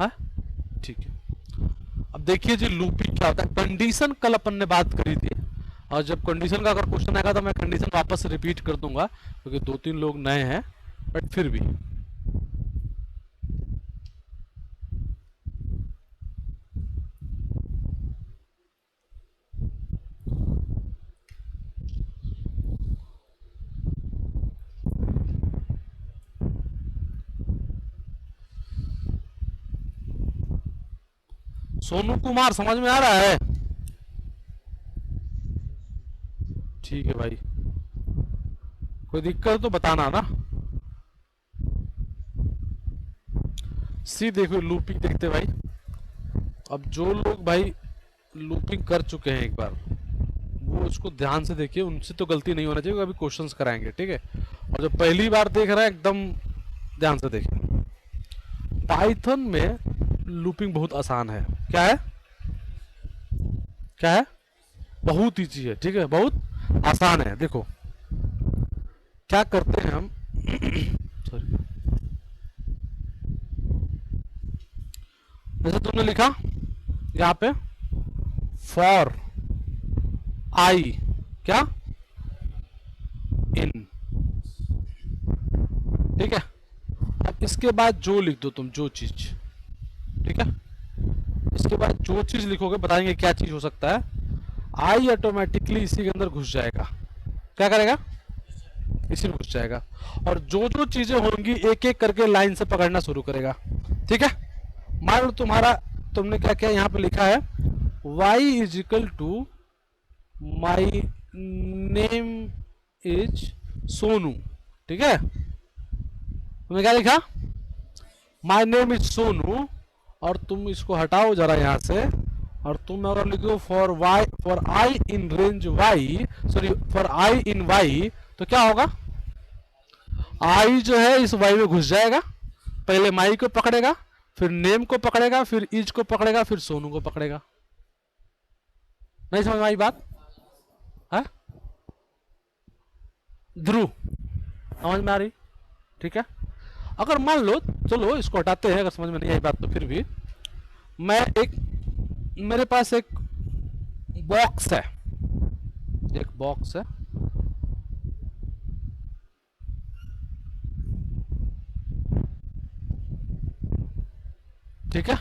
है? ठीक है, अब देखिए जी लूपिंग क्या होता है। कंडीशन कल अपन ने बात करी थी, और जब कंडीशन का अगर क्वेश्चन आएगा तो मैं कंडीशन वापस रिपीट कर दूंगा, क्योंकि दो तीन लोग नए हैं, बट फिर भी। सोनू कुमार समझ में आ रहा है? ठीक है भाई, कोई दिक्कत तो बताना ना। सी देखो लूपिंग देखते भाई। अब जो लोग भाई लूपिंग कर चुके हैं एक बार, वो उसको ध्यान से देखिए, उनसे तो गलती नहीं होना चाहिए, अभी क्वेश्चंस कराएंगे। ठीक है, और जो पहली बार देख रहा है एकदम ध्यान से देखिए। पाइथन में लूपिंग बहुत आसान है। क्या है? क्या है? बहुत ईजी है। ठीक है, बहुत आसान है। देखो क्या करते हैं हम सॉरी, जैसे तुमने लिखा यहाँ पे फॉर आई क्या इन, ठीक है। अब इसके बाद जो लिख दो तुम, जो चीज, ठीक है, इसके बाद जो चीज लिखोगे बताएंगे क्या चीज हो सकता है। आई ऑटोमेटिकली इसी के अंदर घुस जाएगा। क्या करेगा? इसी में घुस जाएगा, और जो जो चीजें होंगी एक एक करके लाइन से पकड़ना शुरू करेगा। ठीक है, मान लो तुम्हारा, तुमने क्या किया, यहाँ पे लिखा है y is equal to my name is Sonu. ठीक है, तुमने क्या लिखा? My name is Sonu. और तुम इसको हटाओ जरा यहाँ से, और तुम अगर लिखो for y, for I in range y, sorry for I in y, तो क्या होगा? आई जो है इस वाई में घुस जाएगा, पहले माई को पकड़ेगा, फिर नेम को पकड़ेगा, फिर इज को पकड़ेगा, फिर सोनू को पकड़ेगा। नहीं समझ में आई बात है? ध्रुव समझ में आ रही? ठीक है, अगर मान लो, चलो इसको हटाते हैं, अगर समझ में नहीं आई बात तो फिर भी, मैं एक, मेरे पास एक बॉक्स है, एक बॉक्स है, ठीक है,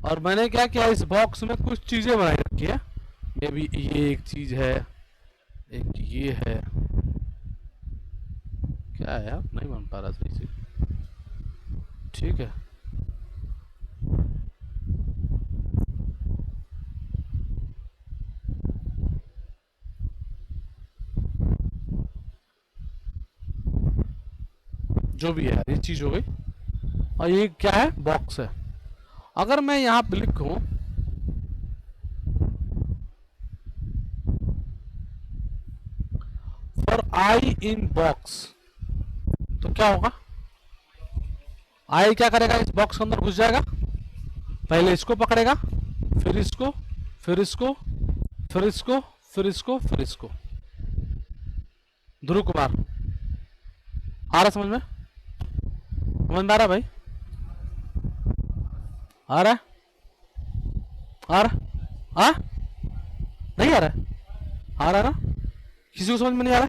और मैंने क्या किया, इस बॉक्स में कुछ चीजें बनाई रखी है। मे बी ये एक चीज है, एक ये है, क्या है यार नहीं बन पा रहा सही से। ठीक है, जो भी है यार, ये चीज हो गई, और ये क्या है? बॉक्स है। अगर मैं यहां पे लिखूं फॉर आई इन बॉक्स, तो क्या होगा? आई क्या करेगा? इस बॉक्स के अंदर घुस जाएगा, पहले इसको पकड़ेगा, फिर इसको, फिर इसको, फिर इसको, फिर इसको, फिर इसको। ध्रुव कुमार आ रहा समझ में? समझ में आ रहा भाई? आ रहा है? आ रहा? आ नहीं आ रहा है? आ रहा है ना? किसी को समझ में नहीं आ रहा?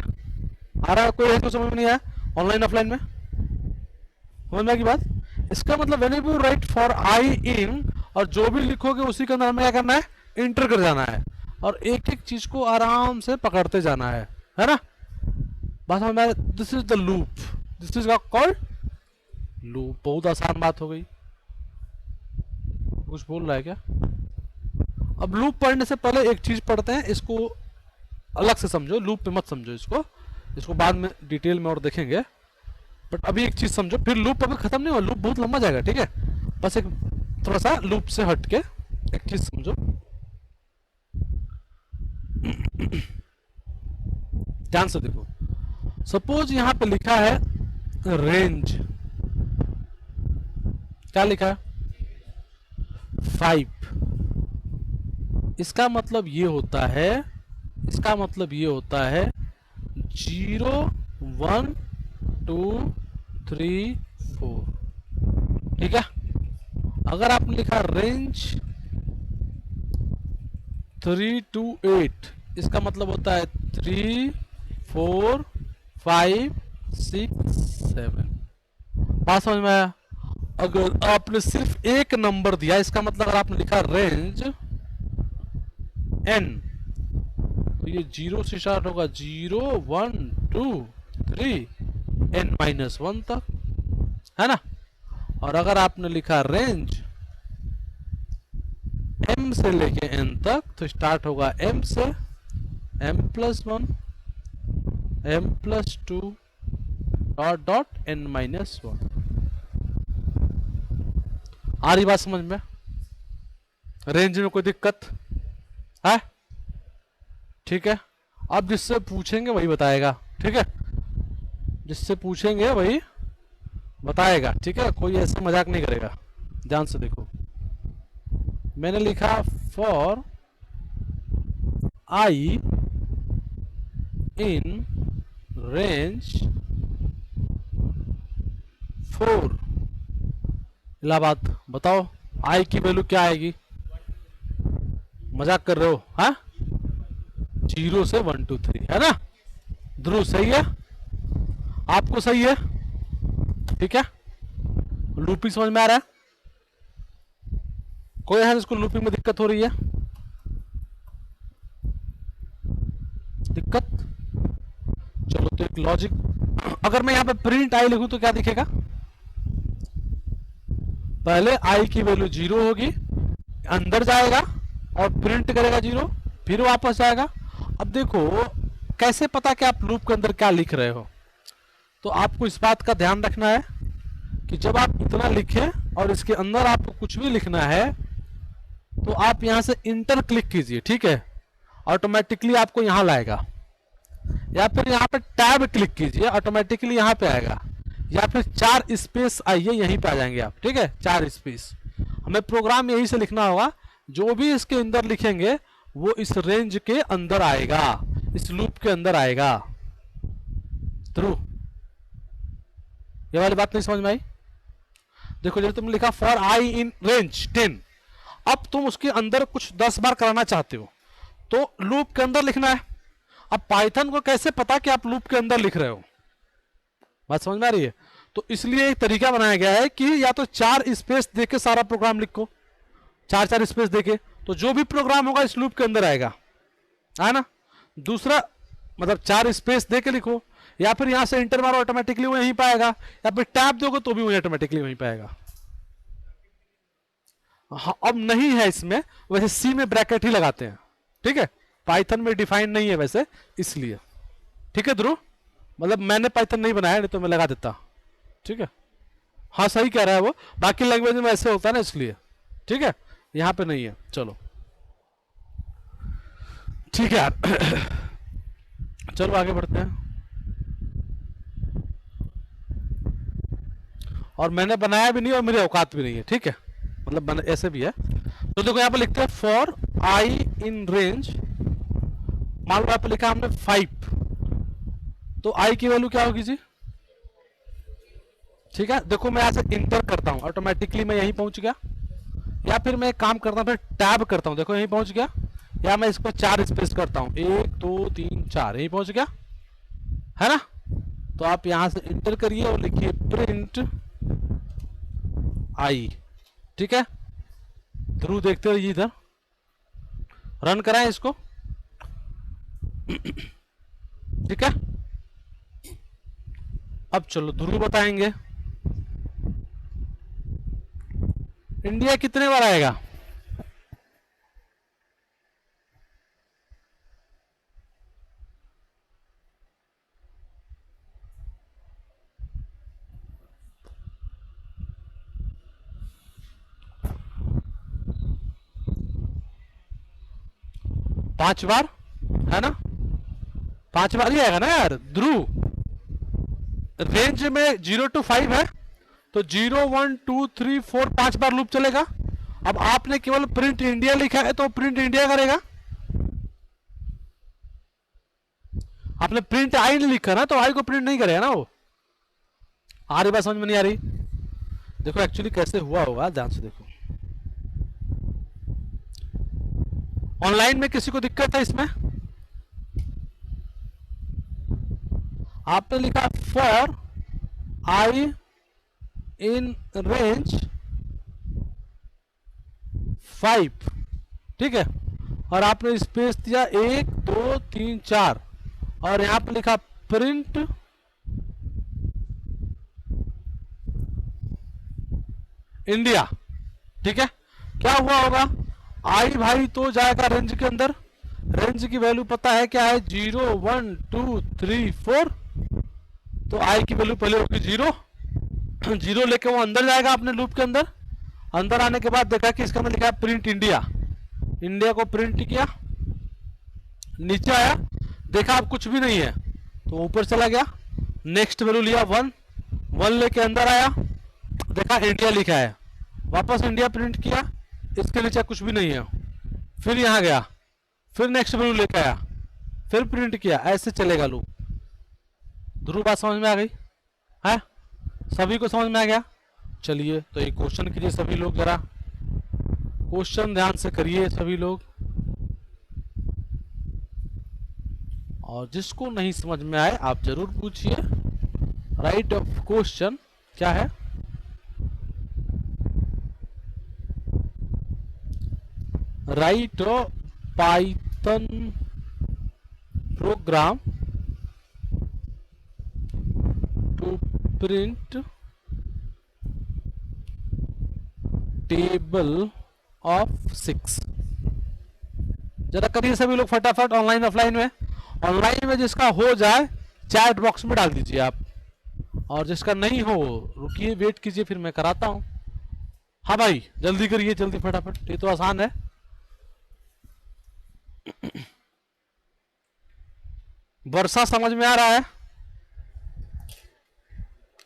आ रहा है कोई? ऐसे को समझ में नहीं आया ऑनलाइन ऑफलाइन में? समझ में की बात? इसका मतलब when you write for I in, और जो भी लिखोगे उसी के अंदर हमें क्या करना है? इंटर कर जाना है, और एक एक चीज को आराम से पकड़ते जाना है ना? बस हमें, this is the loop, this is called loop. बहुत आसान बात हो गई। कुछ बोल रहा है क्या? अब लूप पढ़ने से पहले एक चीज पढ़ते हैं, इसको अलग से समझो, लूप पे मत समझो इसको, इसको बाद में डिटेल में और देखेंगे, बट अभी एक चीज समझो, फिर लूप अभी खत्म नहीं हुआ, लूप बहुत लंबा जाएगा। ठीक है, बस एक थोड़ा सा लूप से हट के एक चीज समझो। ध्यान से देखो, सपोज यहां पे लिखा है रेंज, क्या लिखा है? 5। इसका मतलब ये होता है, इसका मतलब ये होता है 0 1 2 3 4। ठीक है। अगर आपने लिखा रेंज 3 to 8, इसका मतलब होता है 3 4 5 6 7। बात समझ में आया? अगर आपने सिर्फ एक नंबर दिया, इसका मतलब अगर आपने लिखा रेंज n, तो ये 0 से स्टार्ट होगा, 0 1 2 3 n-1 तक, है ना। और अगर आपने लिखा रेंज m से लेके n तक, तो स्टार्ट होगा m से m+1 m+2 dot dot n-1। आ रही बात समझ में? रेंज में कोई दिक्कत है? ठीक है। अब जिससे पूछेंगे वही बताएगा, ठीक है, जिससे पूछेंगे वही बताएगा, ठीक है, कोई ऐसे मजाक नहीं करेगा। ध्यान से देखो, मैंने लिखा for I in range 4 Allahabad, बताओ आई की वैल्यू क्या आएगी? मजाक कर रहे हो? हाँ, 0 से 1 2 3, है ना। ध्रुव सही है, आपको सही है, ठीक है। लूपिंग समझ में आ रहा है? कोई है जिसको लूपिंग में दिक्कत हो रही है? दिक्कत? चलो, तो एक लॉजिक, अगर मैं यहां पे प्रिंट आई लिखूं तो क्या दिखेगा? पहले आई की वैल्यू 0 होगी, अंदर जाएगा और प्रिंट करेगा 0, फिर वापस आएगा। अब देखो कैसे पता कि आप लूप के अंदर क्या लिख रहे हो? तो आपको इस बात का ध्यान रखना है कि जब आप इतना लिखें और इसके अंदर आपको कुछ भी लिखना है, तो आप यहां से इंटर क्लिक कीजिए, ठीक है, ऑटोमेटिकली आपको यहां लाएगा। या फिर यहां पे टैब क्लिक कीजिए, ऑटोमेटिकली यहां पे आएगा। या फिर 4 स्पेस आइए, यहीं पे आ जाएंगे आप, ठीक है, 4 स्पेस। हमें प्रोग्राम यहीं से लिखना होगा, जो भी इसके अंदर लिखेंगे वो इस रेंज के अंदर आएगा, इस लूप के अंदर आएगा। ट्रू? ये वाली बात नहीं समझ में आई? देखो, जैसे तुमने लिखा फॉर आई इन रेंज 10, अब तुम उसके अंदर कुछ 10 बार कराना चाहते हो, तो लूप के अंदर लिखना है। अब पाइथन को कैसे पता कि आप लूप के अंदर लिख रहे हो? बात समझ में आ रही है? तो इसलिए एक तरीका बनाया गया है कि या तो 4 स्पेस देके सारा प्रोग्राम लिखो, 4 स्पेस देके, तो जो भी प्रोग्राम होगा इस लूप के अंदर आएगा, है ना। दूसरा मतलब 4 स्पेस देके लिखो, या फिर यहां से इंटर मारो, ऑटोमेटिकली वो यहीं पाएगा, या फिर टैब दोगे तो भी वो ऑटोमेटिकली वहीं पाएगा। हाँ, अब नहीं है इसमें, वैसे सी में ब्रैकेट ही लगाते हैं, ठीक है, पाइथन में डिफाइन नहीं है वैसे, इसलिए। ठीक है ध्रुव, मतलब मैंने पाइथन नहीं बनाया, नहीं तो मैं लगा देता, ठीक है। हाँ सही कह रहा है वो, बाकी लैंग्वेज में ऐसे होता है ना, इसलिए, ठीक है, यहां पे नहीं है। चलो ठीक है यार चलो आगे बढ़ते हैं। और मैंने बनाया भी नहीं और मेरी औकात भी नहीं है, ठीक है, मतलब ऐसे भी है। तो देखो यहां पर लिखते हैं फॉर आई इन रेंज, मान लो यहां पर लिखा हमने 5, तो आई की वैल्यू क्या होगी जी? ठीक है, देखो मैं यहां से इंटर करता हूं, ऑटोमेटिकली मैं यहीं पहुंच गया। या फिर मैं एक काम करता हूं, फिर टैब करता हूं, देखो यहीं पहुंच गया। या मैं इसको 4 स्पेस करता हूं, 1 2 3 4, यहीं पहुंच गया, है ना। तो आप यहां से इंटर करिए और लिखिए प्रिंट आई, ठीक है। ध्रुव देखते रहिए इधर, रन कराएं इसको, ठीक है। अब चलो ध्रुव बताएंगे इंडिया कितने बार आएगा? पांच बार, है ना, 5 बार ही आएगा ना यार। ध्रुव, रेंज में 0 to 5 है, तो 0 1 2 3 4 5 बार लूप चलेगा। अब आपने केवल प्रिंट इंडिया लिखा है तो प्रिंट इंडिया करेगा। आपने प्रिंट आई नहीं लिखा ना, तो आई को प्रिंट नहीं करेगा ना वो। आ रही बात समझ में नहीं आ रही? देखो एक्चुअली कैसे हुआ होगा, ध्यान से देखो। ऑनलाइन में किसी को दिक्कत है इसमें? आपने लिखा फॉर आई इन रेंज 5, ठीक है, और आपने स्पेस दिया 1 2 3 4, और यहां पे लिखा प्रिंट इंडिया, ठीक है। क्या हुआ होगा, आई भाई तो जाएगा रेंज के अंदर। रेंज की वैल्यू पता है क्या है, 0 1 2 3 4। तो आई की वैल्यू पहले होगी 0। 0 लेके वो अंदर जाएगा अपने लूप के अंदर। अंदर आने के बाद देखा कि इसका अंदर लिखा है प्रिंट इंडिया। इंडिया को प्रिंट किया, नीचे आया, देखा अब कुछ भी नहीं है तो ऊपर चला गया। नेक्स्ट वैल्यू लिया 1, 1 लेके अंदर आया, देखा इंडिया लिखा है, वापस इंडिया प्रिंट किया, इसके नीचे कुछ भी नहीं है। फिर यहाँ गया, फिर नेक्स्ट वैल्यू लेके आया, फिर प्रिंट किया, ऐसे चलेगा लूप। ध्रुव बात समझ में आ गई है? सभी को समझ में आ गया? चलिए तो एक क्वेश्चन कीजिए सभी लोग, जरा क्वेश्चन ध्यान से करिए सभी लोग, और जिसको नहीं समझ में आए आप जरूर पूछिए। राइट ऑफ क्वेश्चन क्या है? Write Python program to print table of 6। जरा करिए सभी लोग फटाफट, ऑनलाइन ऑफलाइन में। ऑनलाइन में जिसका हो जाए चैट बॉक्स में डाल दीजिए आप, और जिसका नहीं हो रुकिए, वेट कीजिए, फिर मैं कराता हूं। हाँ भाई जल्दी करिए, जल्दी फटाफट, ये तो आसान है। वर्षा समझ में आ रहा है?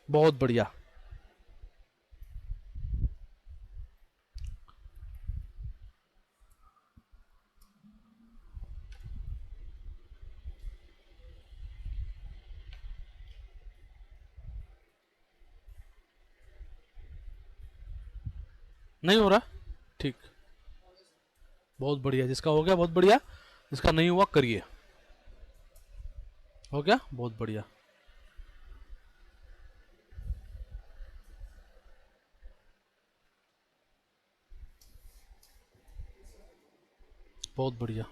बहुत बढ़िया। नहीं हो रहा? ठीक, बहुत बढ़िया। जिसका हो गया बहुत बढ़िया, जिसका नहीं हुआ करिए। हो गया, बहुत बढ़िया। बहुत बढ़िया।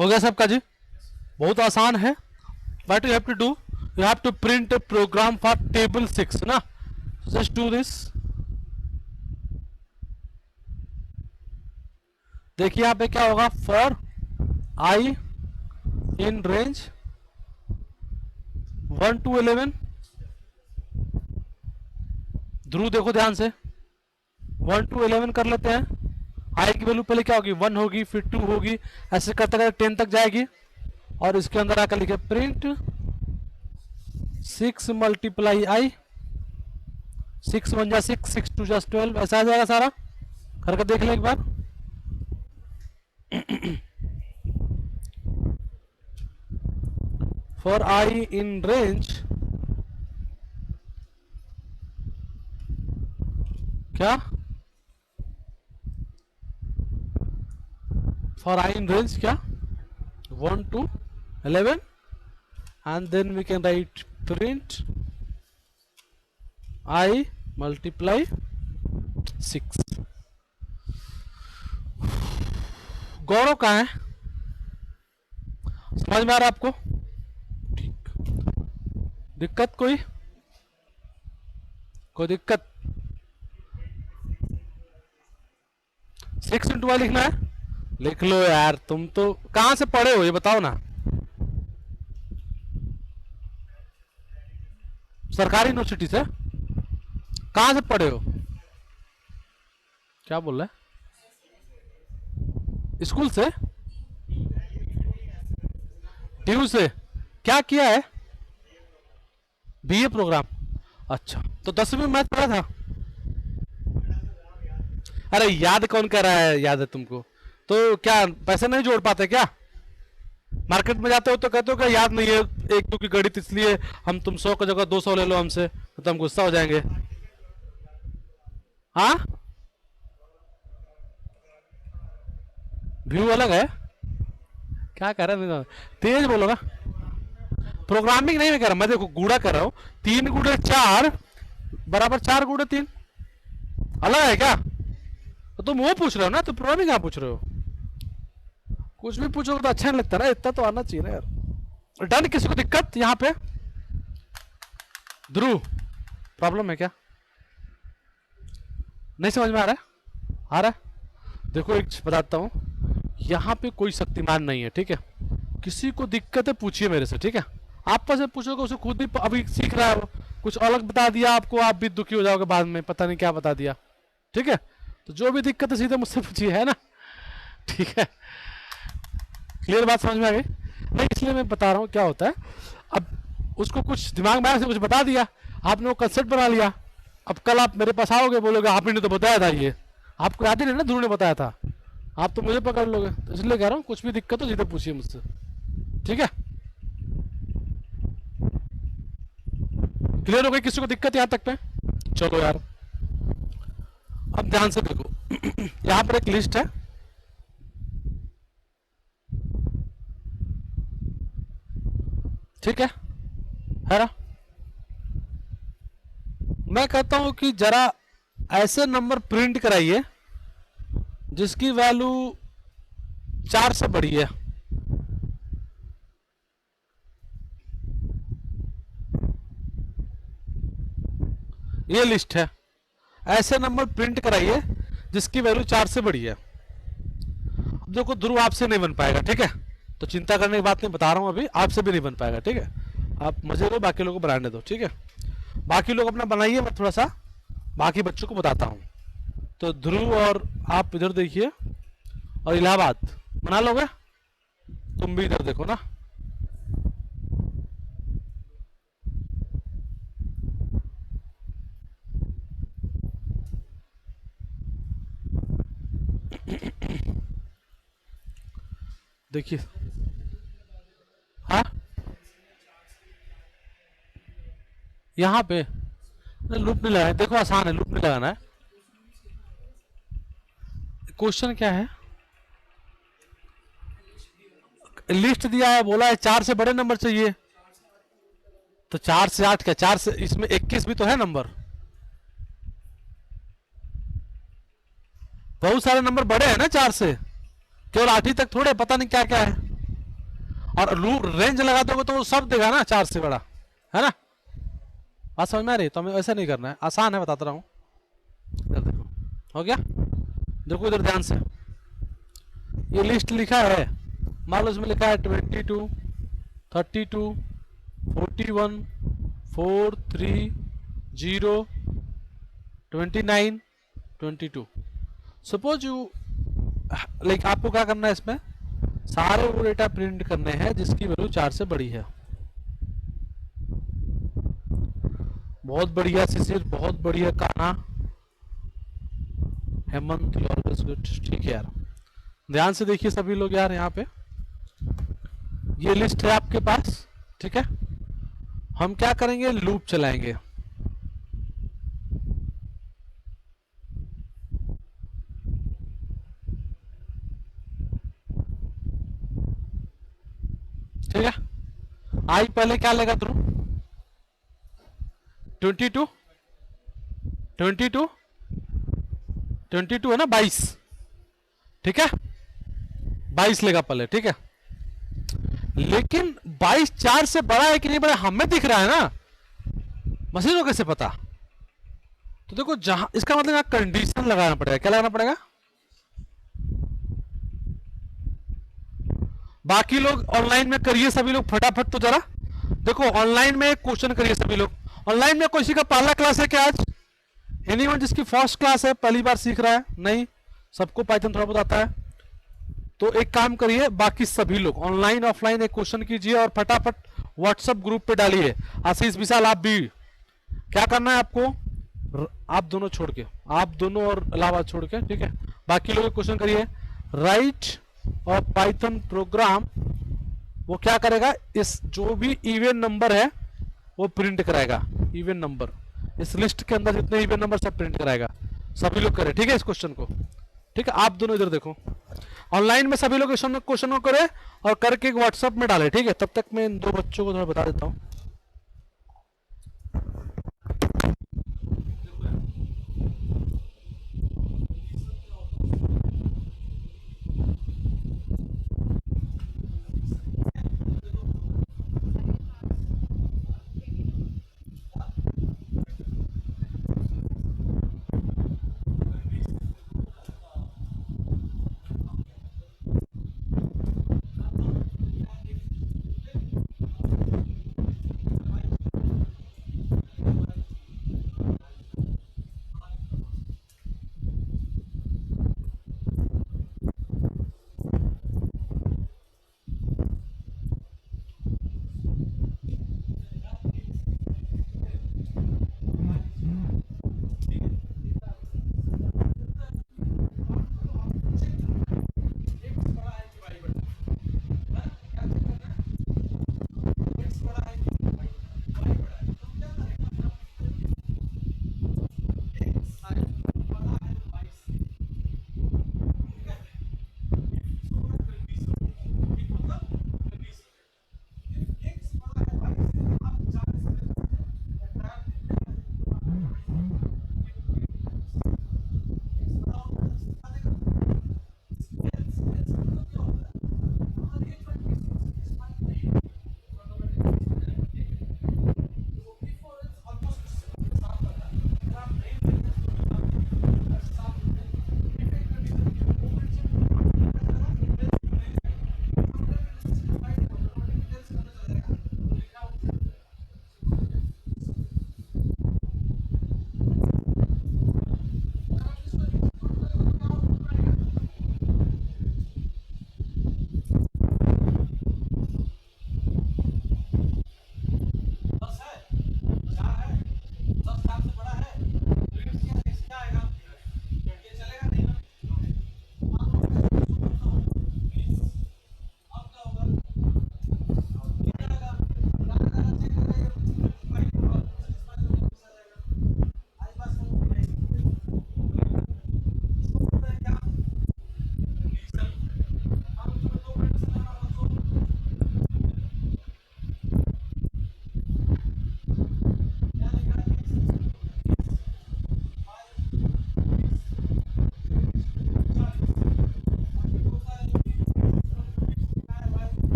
हो गया सबका जी? बहुत आसान है. What you have to do, you have to print a program for table 6 ना. Just do this. देखिए यहाँ पे क्या होगा, for I in range 1 to 11. ध्रुव देखो ध्यान से, 1 to 11 कर लेते हैं. आई की वैल्यू पहले क्या होगी, 1 होगी, फिर 2 होगी, ऐसे करते करते 10 तक जाएगी. और इसके अंदर आकर लिखे प्रिंट 6 मल्टीप्लाई आई, 6 1 जा 6, 6 2 जा 12, ऐसा आ जाएगा सारा. करके देख लें एक बार. फॉर आई इन रेंज क्या, फॉर आई इन रेंज क्या, 1 to 11, and then we can write print I multiply 6. गौरव कहाँ है, समझ में आ रहा है आपको? ठीक. दिक्कत कोई दिक्कत? 6 into y लिखना है, लिख लो यार. तुम तो कहां से पढ़े हो ये बताओ ना. सरकारी यूनिवर्सिटी से? कहां से पढ़े हो? क्या बोल रहे हैं? स्कूल से? ड्यू से? क्या किया है? BA program. अच्छा, तो 10वीं में मैथ पढ़ा था? अरे याद कौन कर रहा है, याद है तुमको? तो क्या पैसे नहीं जोड़ पाते क्या? मार्केट में जाते हो तो कहते हो क्या याद नहीं है, एक दो की गणित, इसलिए हम तुम 100 की जगह 200 ले लो हमसे, तो हम गुस्सा हो जाएंगे. हाँ, व्यू अलग है. क्या कह रहा है, तेज बोलो ना. प्रोग्रामिंग नहीं मैं कह रहा, मैं देखो गुड़ा कर रहा हूँ. 3 गुड़े 4 बराबर 4 गुड़े 3, अलग है क्या? तो तुम वो पूछ रहे हो ना, तो प्रोग्रामिंग क्या पूछ रहे हो? कुछ भी पूछोगे तो अच्छा नहीं लगता ना, इतना तो आना चाहिए ना यार. डन. किसी को दिक्कत यहाँ पे? ध्रुव प्रॉब्लम है क्या? नहीं समझ में आ रहा है? आ रहा है? देखो एक चीज बताता हूँ, यहाँ पे कोई शक्तिमान नहीं है, ठीक है? किसी को दिक्कत है पूछिए मेरे से, ठीक है? आप से पूछोगे, उसे खुद ही अभी सीख रहा है वो, कुछ अलग बता दिया आपको, आप भी दुखी हो जाओगे बाद में, पता नहीं क्या बता दिया. ठीक है, तो जो भी दिक्कत है सीधे मुझसे पूछिए, है ना? ठीक है, क्लियर बात समझ में आ गई? नहीं, इसलिए मैं बता रहा हूँ क्या होता है. अब उसको कुछ दिमाग में से कुछ बता दिया, आपने वो कंसेप्ट बना लिया. अब कल आप मेरे पास आओगे, बोलोगे आपने तो बताया था, ये आपको याद ही नहीं ना, ध्रुव ने बताया था, आप तो मुझे पकड़ लोगे. तो इसलिए कह रहा हूँ कुछ भी दिक्कत हो सीधे पूछिए मुझसे, ठीक है? क्लियर हो गई? किसी को दिक्कत यहाँ तक पे? चलो यार, अब ध्यान से देखो. यहाँ पर एक लिस्ट है, ठीक है ना? मैं कहता हूं कि जरा ऐसे नंबर प्रिंट कराइए जिसकी वैल्यू 4 से बड़ी है. ये लिस्ट है, ऐसे नंबर प्रिंट कराइए जिसकी वैल्यू 4 से बड़ी है. अब देखो ध्रुव आपसे नहीं बन पाएगा, ठीक है? तो चिंता करने की बात नहीं, बता रहा हूं अभी, आपसे भी नहीं बन पाएगा, ठीक है? आप मजे लो, बाकी लोगों को बनाने दो, ठीक है? बाकी लोग अपना बनाइए, मैं थोड़ा सा बाकी बच्चों को बताता हूँ. तो ध्रुव और आप इधर देखिए, और इलाहाबाद बना लोगे? तुम भी इधर देखो ना. देखिए, हाँ यहाँ पे लूप नहीं लगाना, देखो आसान है, लूप नहीं लगाना है. क्वेश्चन क्या है? लिस्ट दिया है, बोला है 4 से बड़े नंबर चाहिए, तो 4 से 8 क्या, 4 से इसमें 21 भी तो है नंबर. बहुत सारे नंबर बड़े हैं ना 4 से, केवल 8 ही तक थोड़े, पता नहीं क्या क्या है. और लूप रेंज लगा दोगे तो वो सब देगा ना 4 से बड़ा, है ना। बात समझ में आ रही? तो हमें ऐसा नहीं करना है, आसान है, बताता रहा हूँ। इधर देखो, हो गया। देखो इधर ध्यान से, ये लिस्ट लिखा है, मान लो इसमें लिखा है 22, 32, 41, 4, 3, 0, 29, 22। सपोज यू, लाइक आपको क्या करना है, इसमें सारे वो डेटा प्रिंट करने हैं जिसकी वैल्यू 4 से बड़ी है। बहुत बढ़िया शिशिर, बहुत बढ़िया कान्हा, हेमंत, ऑलवेज गुड। ठीक है यार, ध्यान से देखिए सभी लोग यार, यहाँ पे ये लिस्ट है आपके पास, ठीक है। हम क्या करेंगे, लूप चलाएंगे। ठीक है, आई पहले क्या लेगा थ्रू, 22, 22, 22 है ना, 22, ठीक है, 22 लेगा पहले, ठीक है। लेकिन 22 4 से बड़ा है कि नहीं बड़ा, हमें दिख रहा है ना, मशीन को कैसे पता? तो देखो जहां, इसका मतलब यहां कंडीशन लगाना पड़ेगा। क्या लगाना पड़ेगा? बाकी लोग ऑनलाइन में करिए सभी लोग फटाफट, तो जरा देखो ऑनलाइन में एक क्वेश्चन करिए सभी लोग। ऑनलाइन में किसी का पहला क्लास है क्या आज? एनीवन जिसकी फर्स्ट क्लास है, पहली बार सीख रहा है? नहीं, सबको पाइथन थोड़ा बहुत आता है। तो एक काम करिए, बाकी सभी लोग ऑनलाइन ऑफलाइन एक क्वेश्चन कीजिए और फटाफट व्हाट्सएप ग्रुप पे डालिए। आशीष विशाल आप भी, क्या करना है आपको, आप दोनों छोड़ के, आप दोनों और इलाहाबाद छोड़ के, ठीक है। बाकी लोग क्वेश्चन करिए, राइट और पाइथन प्रोग्राम, वो क्या करेगा, इस जो भी इवन नंबर है वो प्रिंट कराएगा। इवन नंबर, इस लिस्ट के अंदर जितने इवन नंबर सब प्रिंट कराएगा। सभी लोग करें, ठीक है, इस क्वेश्चन को। ठीक है, आप दोनों इधर देखो, ऑनलाइन में सभी लोग क्वेश्चन को करें और करके व्हाट्सएप में डालें, ठीक है। तब तक मैं इन दो बच्चों को थोड़ा बता देता हूँ।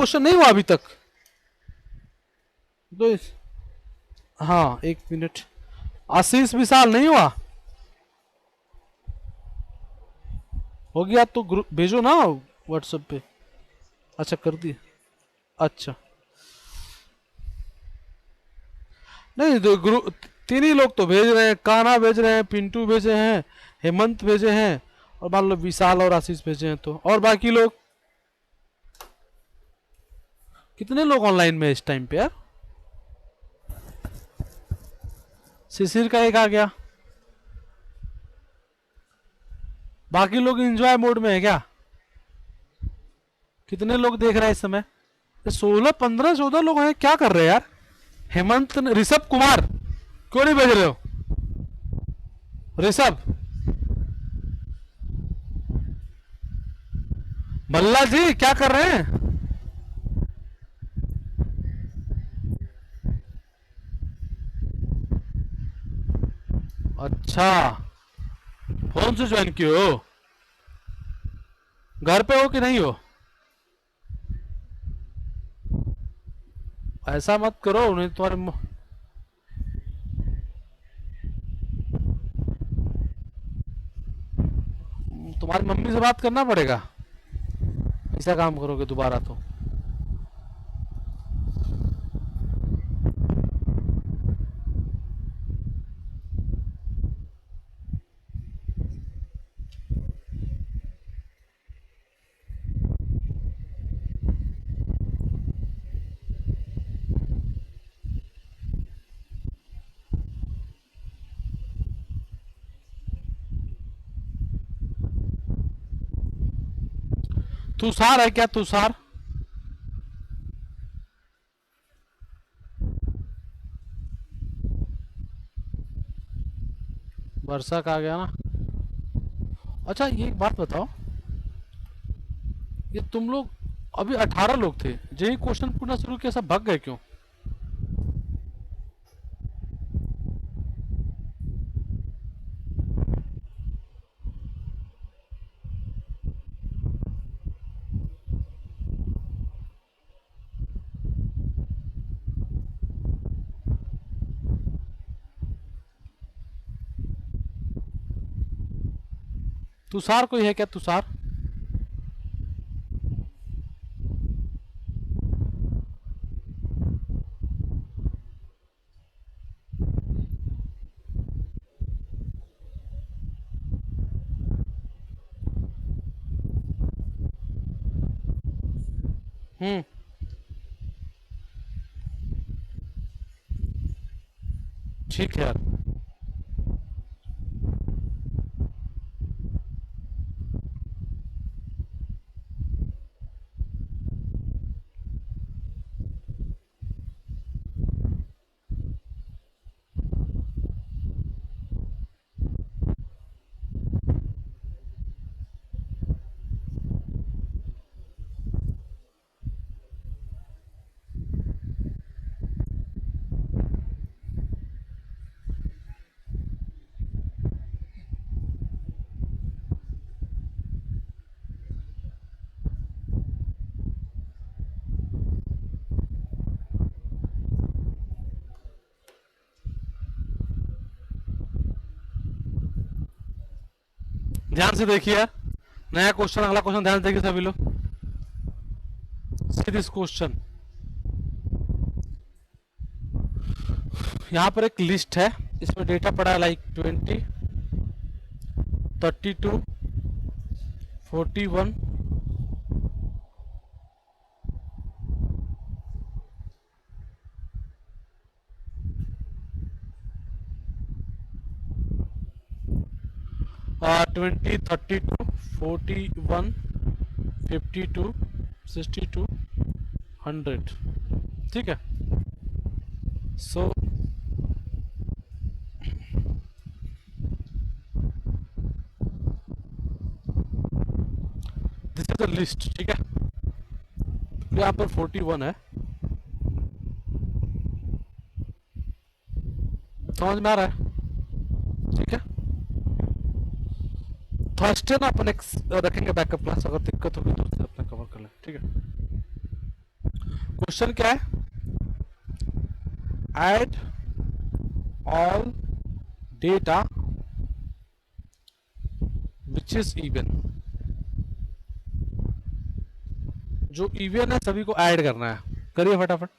क्वेश्चन नहीं हुआ अभी तक? दो हाँ, 1 मिनट। आशीष विशाल नहीं हुआ? हो गया तो ग्रुप भेजो ना व्हाट्सएप पे। अच्छा कर दिए। अच्छा नहीं तो ग्रुप, तीन ही लोग तो भेज रहे हैं, कान्हा भेज रहे हैं, पिंटू भेजे हैं, हेमंत भेजे हैं, और मान लो विशाल और आशीष भेजे हैं, तो और बाकी लोग कितने लोग ऑनलाइन में इस टाइम पे यार? शिशिर का एक आ गया, बाकी लोग एंजॉय मोड में है क्या? कितने लोग देख रहे हैं इस समय? 16 15 14 लोग हैं, क्या कर रहे हैं यार? हेमंत ऋषभ कुमार क्यों नहीं भेज रहे हो? ऋषभ, भल्ला जी क्या कर रहे हैं? अच्छा, फोन से ज्वाइन किए हो? घर पे हो कि नहीं हो? ऐसा मत करो, नहीं तुम्हारे तुम्हारी मम्मी से बात करना पड़ेगा ऐसा काम करोगे दोबारा तो। तुषार है क्या? तुषार, वर्षा का आ गया ना? अच्छा ये एक बात बताओ, ये तुम लोग अभी 18 लोग थे, यही क्वेश्चन पूछना शुरू किया, सब भाग गए क्यों? तुषार कोई है क्या? तुषार? हम्म। ठीक है यार। ध्यान से देखिए यार, नया क्वेश्चन, अगला क्वेश्चन ध्यान से देखिए सभी लोग। सी दिस क्वेश्चन, यहाँ पर एक लिस्ट है, इसमें डेटा पड़ा है लाइक 20, 32, 41, 20, 32, 41, 52, 62, 100। ठीक है, so this is the list. ठीक है, यहाँ पर 41 है, समझ में आ रहा है? ठीक है, थर्सडे ना अपन एक रखेंगे बैकअप क्लास, अगर दिक्कत होगी तो उससे अपना कवर कर लें। ठीक है। क्वेश्चन क्या है? Add all data which is even. जो इवन है सभी को ऐड करना है। करिए फटाफट।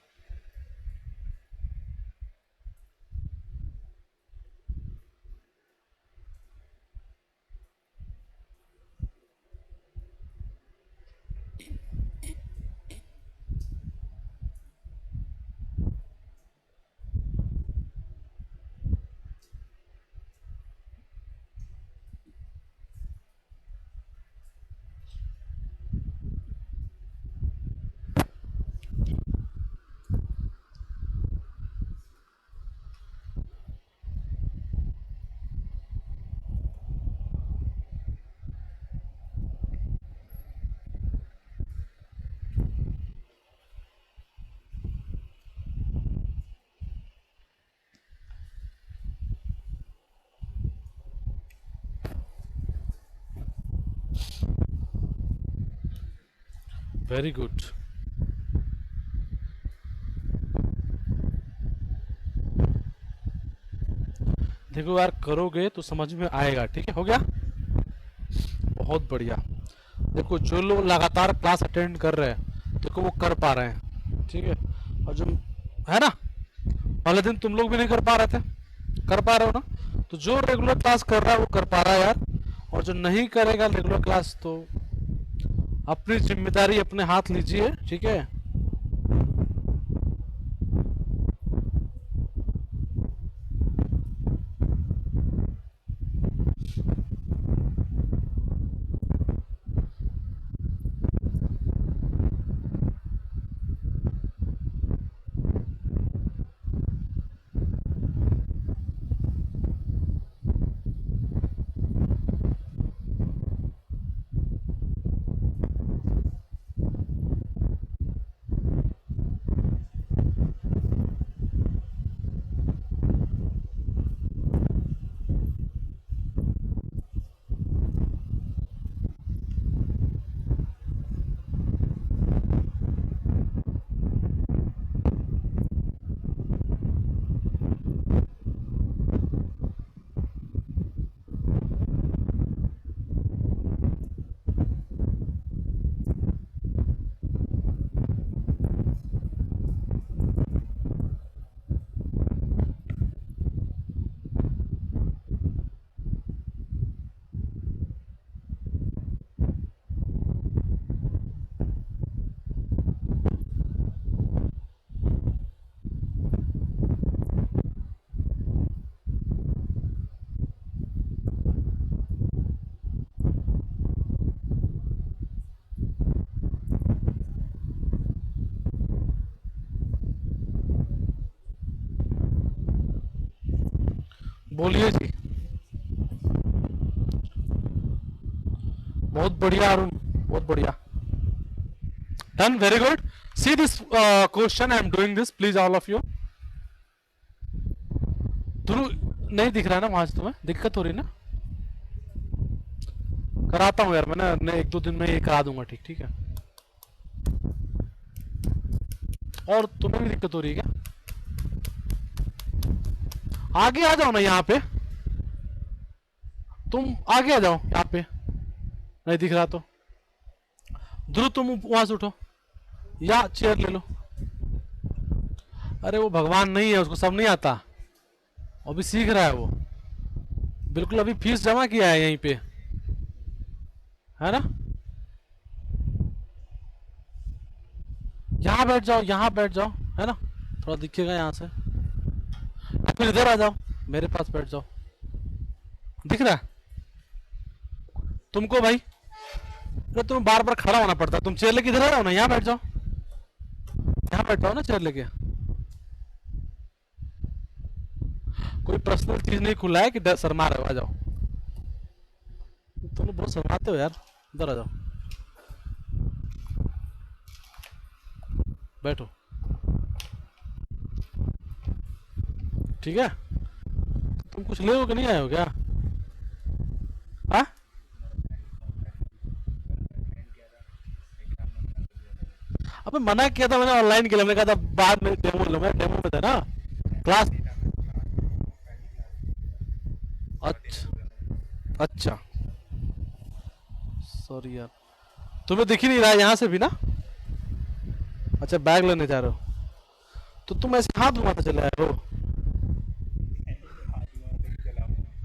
Very good. देखो यार, करोगे तो समझ में आएगा। ठीक है, हो गया? बहुत बढ़िया। देखो, जो लोग लगातार क्लास अटेंड कर रहे हैं, देखो वो कर पा रहे हैं। ठीक है, और जो है ना, पहले दिन तुम लोग भी नहीं कर पा रहे थे, कर पा रहे हो ना? तो जो रेगुलर क्लास कर रहा है वो कर पा रहा है यार, और जो नहीं करेगा रेगुलर क्लास, तो अपनी जिम्मेदारी अपने हाथ लीजिए। ठीक है, बोलिए जी। बहुत बढ़िया अरुण, बहुत बढ़िया। Done, very good. See this question, I am doing this, please all of you. Dhruv, नहीं दिख रहा है ना वहां से? तुम्हें दिक्कत हो रही है ना? कराता हूँ यार, मैं एक दो दिन में ये करा दूंगा। ठीक, ठीक है। और तुम्हें भी दिक्कत हो रही है क्या? आगे आ जाओ ना यहाँ पे, तुम आगे आ जाओ यहाँ पे। नहीं दिख रहा तो ध्रुव, तुम वहां से उठो या चेयर ले लो। अरे वो भगवान नहीं है, उसको सब नहीं आता, अभी सीख रहा है वो। बिल्कुल, अभी फीस जमा किया है यहीं पे, है ना? यहाँ बैठ जाओ, यहाँ बैठ जाओ, है ना? थोड़ा दिखेगा यहाँ से, या फिर इधर आ जाओ, मेरे पास बैठ जाओ। दिख रहा है तुमको भाई? अरे तुम्हें बार बार खड़ा होना पड़ता है। तुम चेयर लेके इधर आ जाओ ना, यहाँ बैठ जाओ, यहाँ बैठ जाओ ना चेयर लेके। कोई पर्सनल चीज नहीं खुला है कि शर्मा रहे हो? आ जाओ। तुम लोग बहुत शर्माते हो यार, इधर आ जाओ, बैठो। ठीक है, तुम कुछ ले हो कि नहीं आए हो क्या? हाँ, अब अबे मना किया था मैंने ऑनलाइन के लिए, मैंने कहा था बाद में डेमो लो, मैं डेमो में था ना क्लास। अच्छा अच्छा, सॉरी यार, तुम्हें दिख ही नहीं रहा है यहाँ से भी ना। अच्छा बैग लेने जा रहे हो, तो तुम ऐसे हाथ घुमाते चले आ रहे हो।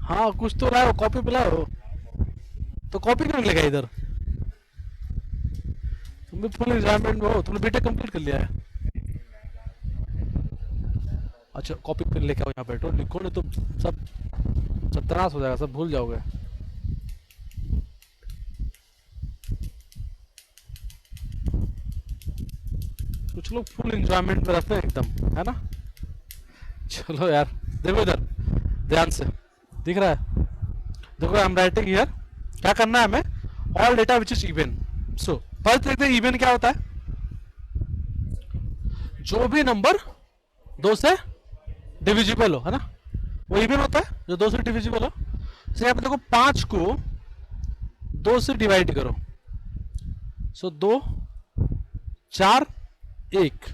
हाँ कुछ तो लाओ, कॉपी पे लाओ। तो कॉपी क्यों नहीं लेगा इधर? तुम भी फुल एंजॉयमेंट में हो, तुमने बीटेक कंप्लीट कर लिया है। अच्छा कॉपी पेन लेके आओ, यहाँ बैठो लिखो, नहीं तो सब सत्यानाश हो जाएगा, सब भूल जाओगे। कुछ लोग फुल एंजॉयमेंट में रहते हैं एकदम, है ना। चलो यार, देखो इधर ध्यान से, दिख रहा है? देखो आई एम राइटिंग हियर, क्या करना है हमें? All data which is even. So first देखते हैं इवन क्या होता है। जो भी नंबर दो से डिविजिबल हो, है ना, वो इवन होता है। जो दो से डिविजिबल हो, जैसे यहाँ पे देखो 5 को 2 से डिवाइड करो, सो 2 4 1,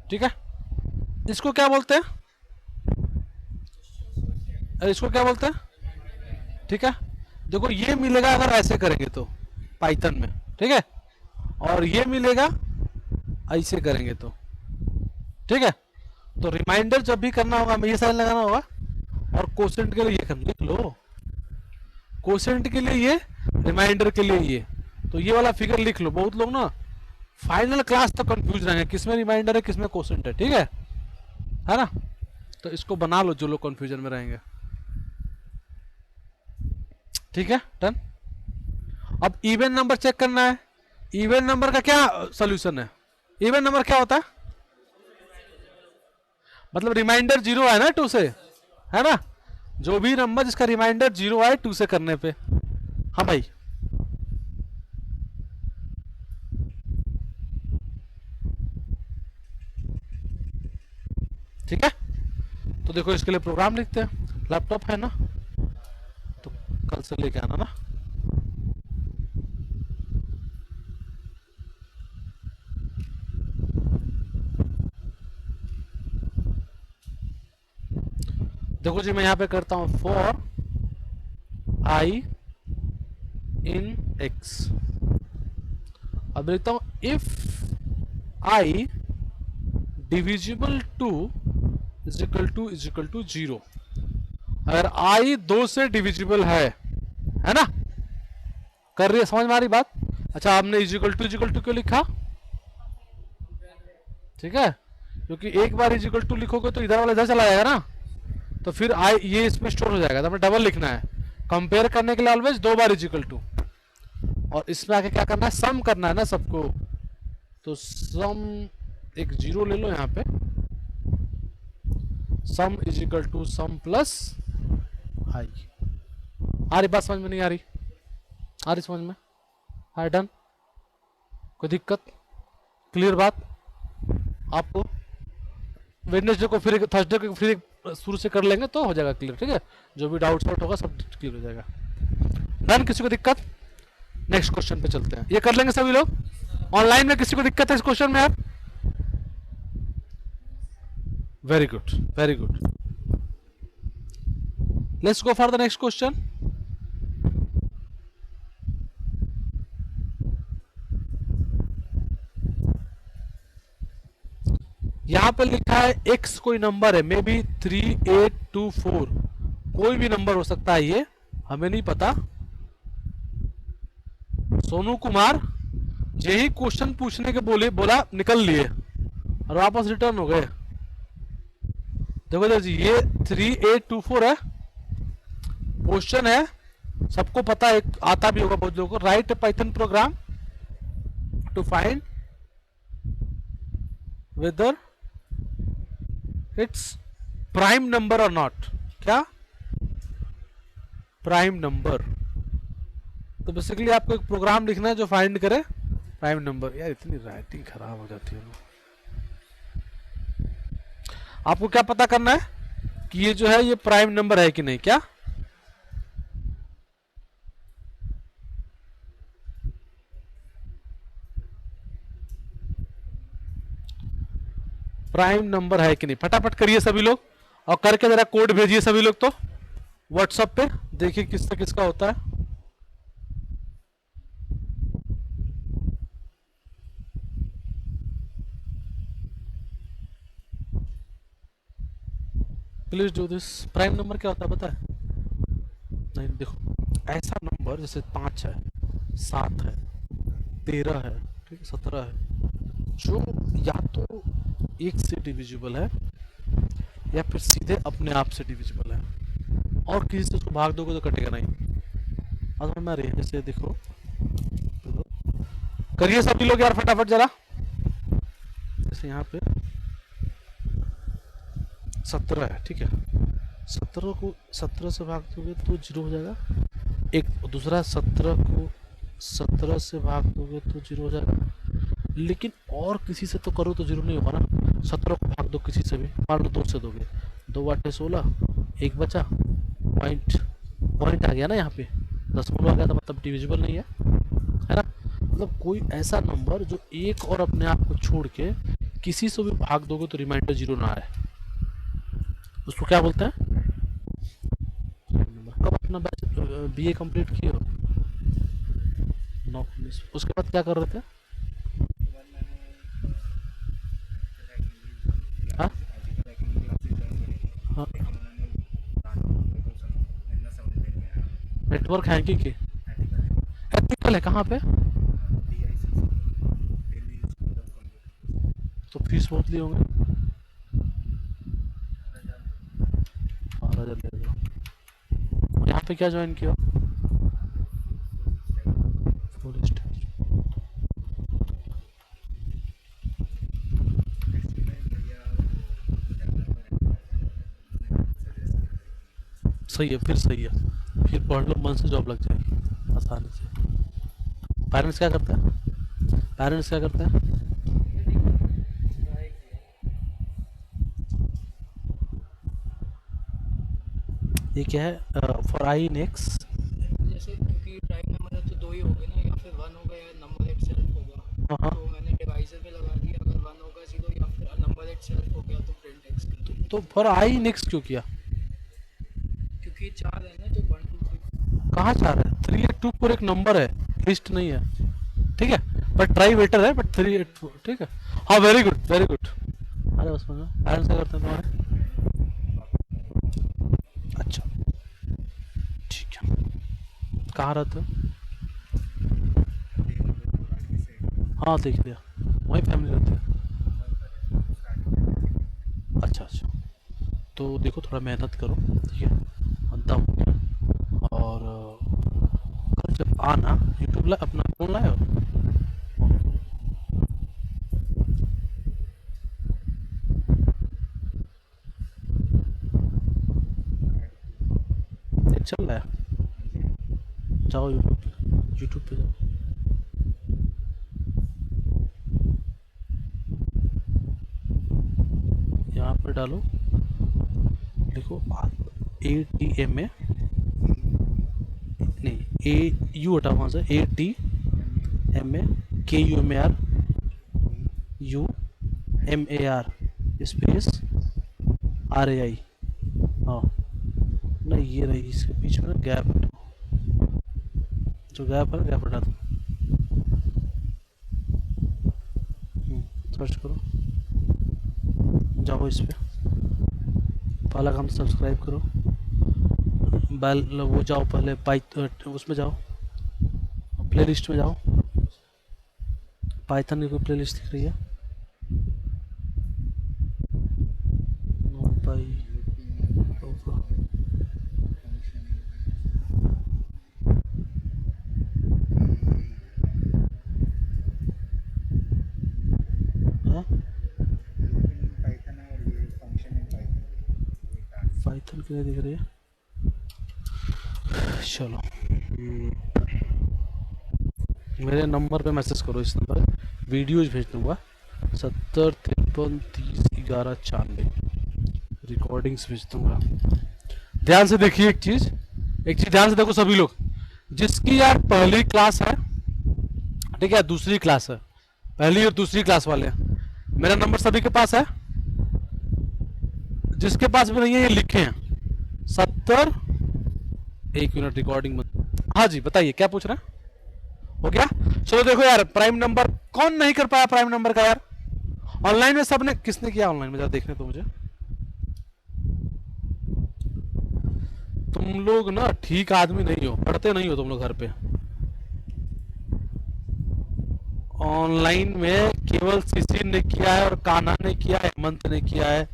ठीक है। इसको क्या बोलते हैं? इसको क्या बोलते हैं? ठीक है, देखो ये मिलेगा अगर ऐसे करेंगे तो पाइथन में, ठीक है, और ये मिलेगा ऐसे करेंगे तो, ठीक है। तो रिमाइंडर जब भी करना होगा हमें ये साइन लगाना होगा, और कोसेंट के लिए ये करना, लिख लो, कोसेंट के लिए ये, रिमाइंडर के लिए ये। तो ये वाला फिगर लिख लो। बहुत लोग ना फाइनल क्लास तक कंफ्यूज रहेंगे किसमें रिमाइंडर है किसमें कोसेंट है, ठीक है ना। तो इसको बना लो जो लोग कंफ्यूजन में रहेंगे, ठीक है, डन। अब इवन नंबर चेक करना है। इवन नंबर का क्या सोल्यूशन है? इवन नंबर क्या होता है? मतलब रिमाइंडर जीरो है ना 2 से, है ना। जो भी नंबर जिसका रिमाइंडर जीरो आए 2 से करने पे। हाँ भाई, ठीक है। तो देखो इसके लिए प्रोग्राम लिखते हैं, लैपटॉप है ना, तो कल से लेके आना ना। देखो जी मैं यहाँ पे करता हूँ फॉर आई इन एक्स। अब लिखता हूँ if I divisible to is equal to zero. अगर आई 2 से डिविजिबल है ना। कर रही है, समझ में आ रही बात? अच्छा आपने इज इक्वल टू क्यों लिखा? ठीक है, क्योंकि एक बार इज इक्वल टू लिखोगे तो इधर वाला इधर चला जाएगा ना, तो फिर आई ये इसमें स्टोर हो जाएगा, तो हमें डबल लिखना है। कंपेयर करने के लिए ऑलवेज 2 बार इज इक्वल टू, और इसमें आके क्या करना है, सम करना है ना सबको। तो सम एक जीरो ले लो यहाँ पे, sum is equal to sum plus I. आ रही बात समझ में? नहीं आ रही? आ रही समझ में? हाँ डन, कोई दिक्कत? क्लियर बात आपको? वेडनेसडे को फिर थर्सडे को फिर शुरू से कर लेंगे तो हो जाएगा क्लियर, ठीक है। जो भी डाउट शॉट होगा सब क्लियर हो जाएगा। डन, किसी को दिक्कत? नेक्स्ट क्वेश्चन पे चलते हैं, ये कर लेंगे सभी लोग। ऑनलाइन में किसी को दिक्कत है इस क्वेश्चन में यार? Very good, very good. Let's go for the next question. यहां पे लिखा है x कोई नंबर है, मे बी 3824, कोई भी नंबर हो सकता है, ये हमें नहीं पता। सोनू कुमार यही क्वेश्चन पूछने के बोला निकल लिए और वापस रिटर्न हो गए। देखो जी ये 3824 है, क्वेश्चन है, सबको पता है, आता भी होगा बहुत लोगों को। Write Python program to find whether it's prime number और नॉट। क्या? Prime number. तो बेसिकली आपको एक प्रोग्राम लिखना है जो फाइंड करे प्राइम नंबर। यार इतनी राइटिंग खराब हो जाती है। आपको क्या पता करना है कि ये जो है ये प्राइम नंबर है कि नहीं? क्या? प्राइम नंबर है कि नहीं, फटाफट करिए सभी लोग, और करके जरा कोड भेजिए सभी लोग तो व्हाट्सएप पे, देखिए किसका किसका होता है। Please do this. Prime number क्या होता है पता है? नहीं देखो, ऐसा नंबर जैसे 5 है, 7 है, 13 है, ठीक है, 17 है, जो या तो एक से डिविजिबल है या फिर सीधे अपने आप से डिविजिबल है, और किसी से उसको भाग दोगे तो कटेगा नहीं। अब समझ में आ रही है? जैसे देखो, करिए सभी लोग यार फटाफट जरा। जैसे यहाँ पे 17 है, ठीक है, 17 को 17 से भाग दोगे तो 0 हो जाएगा। एक दूसरा 17 को 17 से भाग दोगे तो 0 हो जाएगा। लेकिन और किसी से तो करो तो 0 नहीं होगा ना। 17 को भाग दो किसी से भी, मान लो 2 से दोगे, 2 × 8 = 16, एक बचा, पॉइंट पॉइंट आ गया ना यहाँ पे, दशमलव आ गया, तो मतलब डिविजिबल नहीं है ना। मतलब कोई ऐसा नंबर जो एक और अपने आप को छोड़ के किसी से भी भाग दोगे तो रिमाइंडर 0 ना आए, उसको क्या बोलते हैं? कब अपना बैच BA कंप्लीट किए हो? 9 उसके बाद क्या कर रहे थे? हाँ हाँ, नेटवर्क हैकिंग की एथिकल है कहाँ पे? तो फीस बहुत लिए होंगे। 12,000 ले लो। यहाँ पे क्या ज्वाइन किया? Full stack. सही है, फिर सही है, फिर पढ़ लो, मन से जॉब लग जाएगी आसानी से। पेरेंट्स क्या करते हैं? पेरेंट्स क्या करते हैं? ये क्या है? For I next.
जैसे क्योंकि प्राइम नंबर है तो 2 ही हो गए ना, या फिर 1 होगा या नंबर इटसेल्फ होगा।
हाँ,
तो मैंने डिवाइसर पे लगा दिया, अगर 1 होगा 0 या फिर नंबर इटसेल्फ हो गया तो प्रिंट एक्स कर दिया।
तो फॉर आई नेक्स्ट क्यों किया?
क्योंकि 4 है ना, तो 1 2 3।
कहाँ 4 है? 384 पर एक नंबर है, लिस्ट नहीं है, ठीक है, बट ट्राई बेटर है, बट 384, ठीक है। हाँ, वेरी गुड वेरी गुड। अरे उसमें पेरेंट्स क्या करते हैं तुम्हारे? अच्छा, ठीक है, कहाँ रहते हो? हाँ देख लिया, वही फैमिली रहती है। अच्छा अच्छा, तो देखो थोड़ा मेहनत करो, ठीक है, दम हो गया। और कल जब आना यूट्यूब ला, अपना फोन लाए हो? ये चल रहा है? जाओ यूट्यूब पे जाओ। यहाँ पर डालो, देखो ATMA, नहीं AU हटाओ वहाँ से, ATMAKUMARUMAR स्पेस RAI। हाँ, नहीं ये रही, इसके बीच में ना गैप, जो गैप है गैप हटा दो। सर्च करो, जाओ इस पे, पहला काम सब्सक्राइब करो, बेल वो जाओ पहले उसमें जाओ, प्लेलिस्ट में जाओ, पाइथन की कोई प्लेलिस्ट दिख रही है? भाई पाइथन की नहीं दिख रही है। चलो मेरे नंबर पे मैसेज करो, इस नंबर वीडियोज भेज दूंगा, 70 53 30 11 94 रिकॉर्डिंग्स भेज दूंगा। ध्यान से देखिए एक चीज ध्यान से देखो सभी लोग, जिसकी यार पहली क्लास है, ठीक है, दूसरी क्लास है, पहली और दूसरी क्लास वाले हैं, मेरा नंबर सभी के पास है, जिसके पास भी नहीं है ये लिखे हैं 70। 1 मिनट रिकॉर्डिंग में। हाँ जी बताइए क्या पूछ रहे हैं। हो गया। चलो देखो यार, प्राइम नंबर कौन नहीं कर पाया प्राइम नंबर का यार। ऑनलाइन में सबने, किसने किया ऑनलाइन में, जरा देखने तो मुझे। तुम लोग ना ठीक आदमी नहीं हो, पढ़ते नहीं हो तुम लोग घर पे। ऑनलाइन में केवल शिशिर ने किया है और कान्हा ने किया है, हेमंत ने किया है।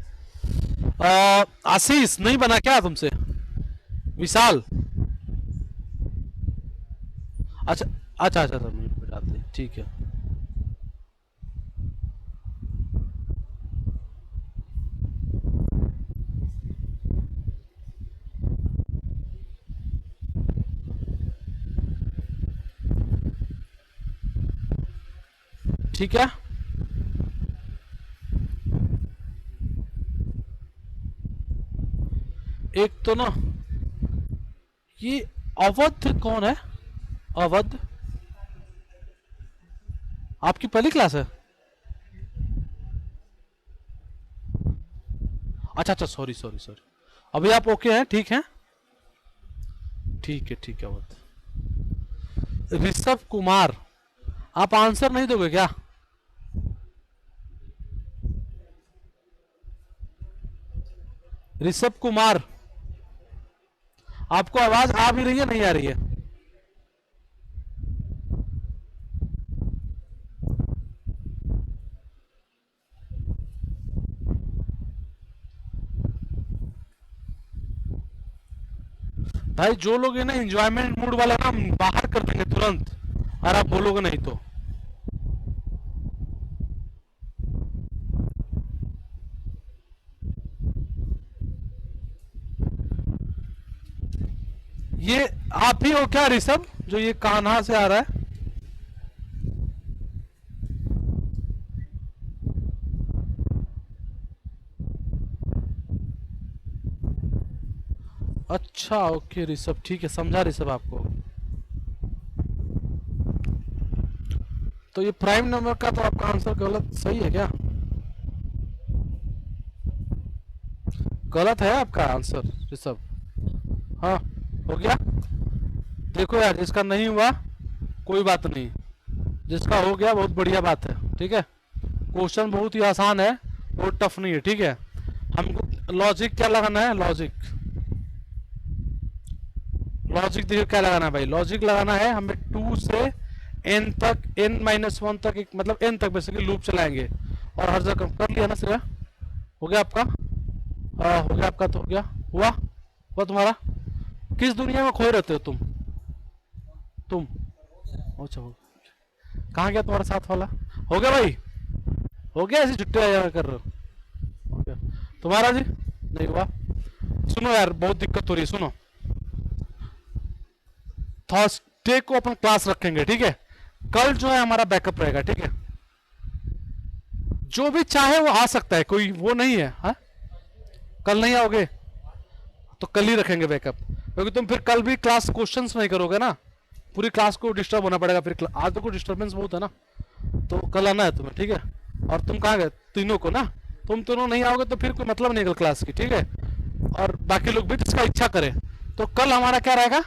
आशीष नहीं बना क्या तुमसे? विशाल, अच्छा अच्छा अच्छा, सब म्यूट पे डालते हैं, ठीक है। ठीक है, एक तो ना ये अवध कौन है? अवध आपकी पहली क्लास है? अच्छा अच्छा, सॉरी सॉरी सॉरी। अभी आप ओके हैं, ठीक है? ठीक है अवध। ऋषभ कुमार, आप आंसर नहीं दोगे क्या? ऋषभ कुमार, आपको आवाज आ भी रही है नहीं आ रही है? भाई जो लोग है ना एंजॉयमेंट मूड वाला ना, बाहर कर देंगे तुरंत, और आप बोलोगे नहीं तो। ये आप ही हो क्या ऋषभ, जो ये कान्हा से आ रहा है? अच्छा ओके ऋषभ, ठीक है, समझा ऋषभ आपको। तो ये प्राइम नंबर का तो आपका आंसर गलत, सही है क्या? गलत है आपका आंसर ऋषभ। हाँ, हो गया। देखो यार, जिसका नहीं हुआ कोई बात नहीं, जिसका हो गया बहुत बढ़िया बात है, ठीक है। क्वेश्चन बहुत ही आसान है, बहुत टफ नहीं है, ठीक है। हमको लॉजिक क्या लगाना है, लॉजिक। लॉजिक देखिए क्या लगाना है भाई, लॉजिक लगाना है हमें 2 से n तक, n-1 तक, एक मतलब n तक बेसिकली लूप चलाएंगे, और हर जगह कर लिया ना सिरा। हो गया आपका? हो गया आपका, तो हो गया। हुआ हुआ तुम्हारा? किस दुनिया में खोए रहते हो तुम? अच्छा, कहाँ गया तुम्हारा साथ वाला? हो गया भाई, हो गया, ऐसी छुट्टियां कर रहे हो? हो गया तुम्हारा जी? नहीं हुआ। सुनो यार, बहुत दिक्कत हो रही है, सुनो। थर्सडे को अपन क्लास रखेंगे, ठीक है। कल जो है हमारा बैकअप रहेगा, ठीक है। जो भी चाहे वो आ सकता है, कोई वो नहीं है। हा? कल नहीं आओगे तो कल ही रखेंगे बैकअप, क्योंकि तुम फिर कल भी क्लास क्वेश्चंस नहीं करोगे ना, पूरी क्लास को डिस्टर्ब होना पड़ेगा फिर। आज तो कोई डिस्टर्बेंस बहुत है ना, तो कल आना है तुम्हें, ठीक है। और तुम कहाँ गए तीनों को ना, तुम दोनों नहीं आओगे तो फिर कोई मतलब नहीं कल क्लास की, ठीक है। और बाकी लोग भी जिसका इच्छा करे, तो कल हमारा क्या रहेगा,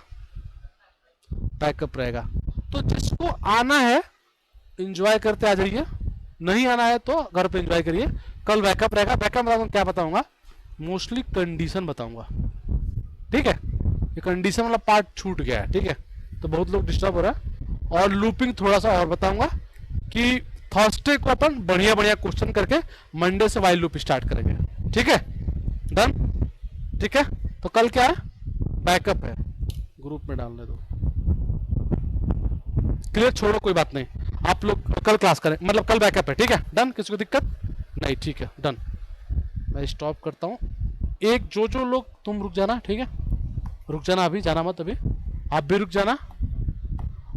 बैकअप रहेगा। तो जिसको आना है एंजॉय करते आ जाइए, नहीं आना है तो घर पे एंजॉय करिए। कल बैकअप रहेगा। बैकअप में क्या बताऊंगा, मोस्टली कंडीशन बताऊंगा, ठीक है। ये कंडीशन वाला पार्ट छूट गया है, ठीक है, तो बहुत लोग डिस्टर्ब हो रहा है। और लूपिंग थोड़ा सा और बताऊंगा कि थर्सडे को अपन बढ़िया बढ़िया क्वेश्चन करके मंडे से वाइल लूप स्टार्ट करेंगे, ठीक है। डन, ठीक है। तो कल क्या है, बैकअप है, ग्रुप में डालने दो। क्लियर, छोड़ो कोई बात नहीं, आप लोग कल क्लास करें, मतलब कल बैकअप है, ठीक है। डन, किसी को दिक्कत नहीं, ठीक है डन। मैं स्टॉप करता हूँ। एक जो लोग, तुम रुक जाना, ठीक है, रुक जाना, अभी जाना मत, अभी आप भी रुक जाना।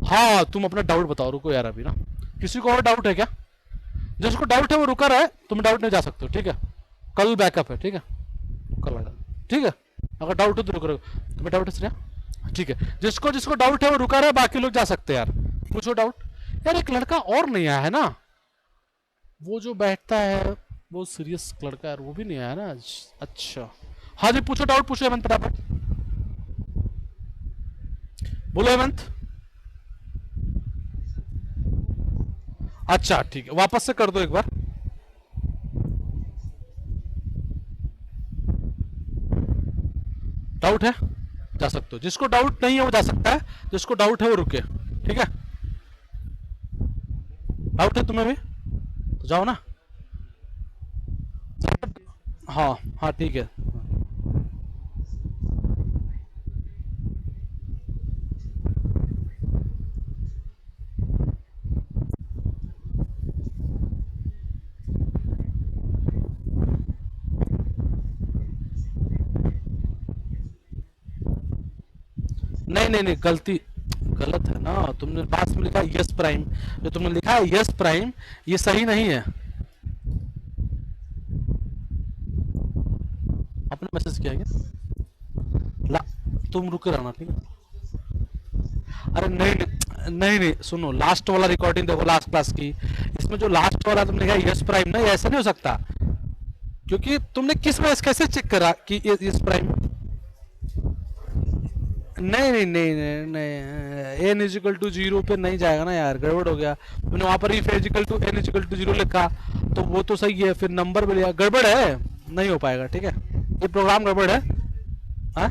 हाँ तुम अपना डाउट बताओ, रुको यार अभी ना। किसी को और डाउट है क्या? जिसको डाउट है वो रुका रहा है, तुम डाउट नहीं जा सकते हो, ठीक है। कल बैकअप है, ठीक है, कल आ जाना, ठीक है। अगर डाउट हो तो रुक रहे हो, तुम्हें डाउट है श्रेया? ठीक है, जिसको जिसको डाउट है वो रुका रहा है, बाकी लोग जा सकते हैं यार, पूछो डाउट। यार एक लड़का और नहीं आया है ना, वो जो बैठता है बहुत सीरियस लड़का है, वो भी नहीं आया ना आज। अच्छा, हाँ जी, पूछो डाउट पूछो हेमंत फटाफट। बोलो हेमंत। अच्छा ठीक है, वापस से कर दो एक बार। डाउट है जा सकते हो, जिसको डाउट नहीं है वो जा सकता है, जिसको डाउट है वो रुके। ठीक है, डाउट है तुम्हें भी तो जाओ ना। हाँ हाँ ठीक है। नहीं नहीं नहीं, गलती गलत है ना, तुमने पास में लिखा यस प्राइम, जो तुमने लिखा है यस प्राइम, ये सही नहीं है। आपने मैसेज किया है क्या? ला, तुम रुके रहना ठीक है। अरे नहीं नहीं नहीं नहीं, सुनो लास्ट वाला रिकॉर्डिंग देखो लास्ट क्लास की, इसमें जो लास्ट वाला तुमने लिखा यस प्राइम ना, ये ऐसा नहीं हो सकता, क्योंकि तुमने किस में कैसे चेक करा कि ये यस प्राइम। नहीं नहीं नहीं नहीं नहीं, एन इजिकल टू जीरो पे नहीं जाएगा ना यार, गड़बड़ हो गया। तुमने वहां पर if is equal to n is equal to zero लिखा, तो वो तो सही है, फिर नंबर भी लिया, गड़बड़ है, नहीं हो पाएगा ठीक है, ये प्रोग्राम गड़बड़ है। हाँ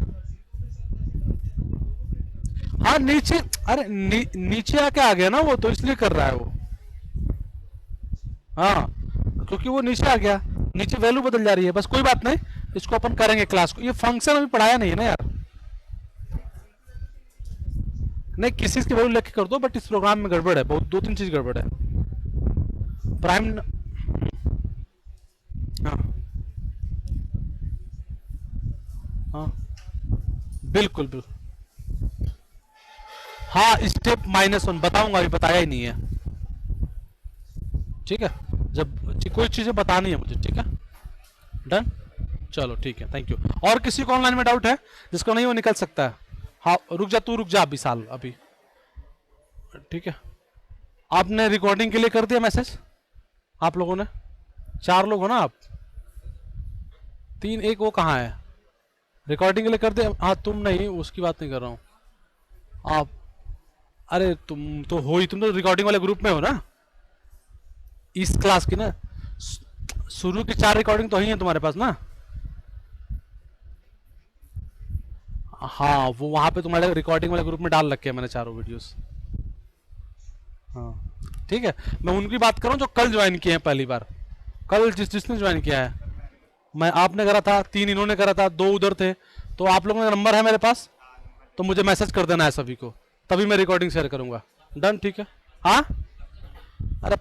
हाँ नीचे, अरे नीचे आके आ गया ना वो, तो इसलिए कर रहा है वो। हाँ, क्योंकि वो नीचे आ गया, नीचे वैल्यू बदल जा रही है, बस कोई बात नहीं, इसको अपन करेंगे क्लास को, ये फंक्शन अभी पढ़ाया नहीं है ना यार। नहीं किसी की वैल्यू लेके कर दो, बट इस प्रोग्राम में गड़बड़ है बहुत, दो तीन चीज गड़बड़ है। प्राइम, हाँ हाँ बिल्कुल बिल्कुल। हाँ स्टेप -1 बताऊंगा, अभी बताया ही नहीं है। ठीक है, जब कोई चीजें बतानी है मुझे, ठीक है। डन, चलो ठीक है, थैंक यू। और किसी को ऑनलाइन में डाउट है, जिसको नहीं वो निकल सकता है। हाँ रुक जा, तू रुक जा अभी साल अभी। ठीक है, आपने रिकॉर्डिंग के लिए कर दिया मैसेज, आप लोगों ने, 4 लोग हो ना आप, 3 एक वो कहाँ है, रिकॉर्डिंग के लिए कर दिया। हाँ तुम नहीं, उसकी बात नहीं कर रहा हूँ आप। अरे तुम तो हो ही, तुम तो रिकॉर्डिंग वाले ग्रुप में हो ना, इस क्लास की ना, शुरू की 4 रिकॉर्डिंग तो ही है तुम्हारे पास ना। हाँ वो वहाँ पे तुम्हारे रिकॉर्डिंग वाले ग्रुप में डाल रखे हैं मैंने चारों वीडियोस। हाँ ठीक है, मैं उनकी बात कर रहा हूँ जो कल ज्वाइन किए हैं पहली बार, कल जिसने ज्वाइन किया है। मैं, आपने करा था 3, इन्होंने करा था 2 उधर थे, तो आप लोगों का नंबर है मेरे पास, तो मुझे मैसेज कर देना है सभी को, तभी मैं रिकॉर्डिंग शेयर करूंगा। डन ठीक है। हाँ, अरे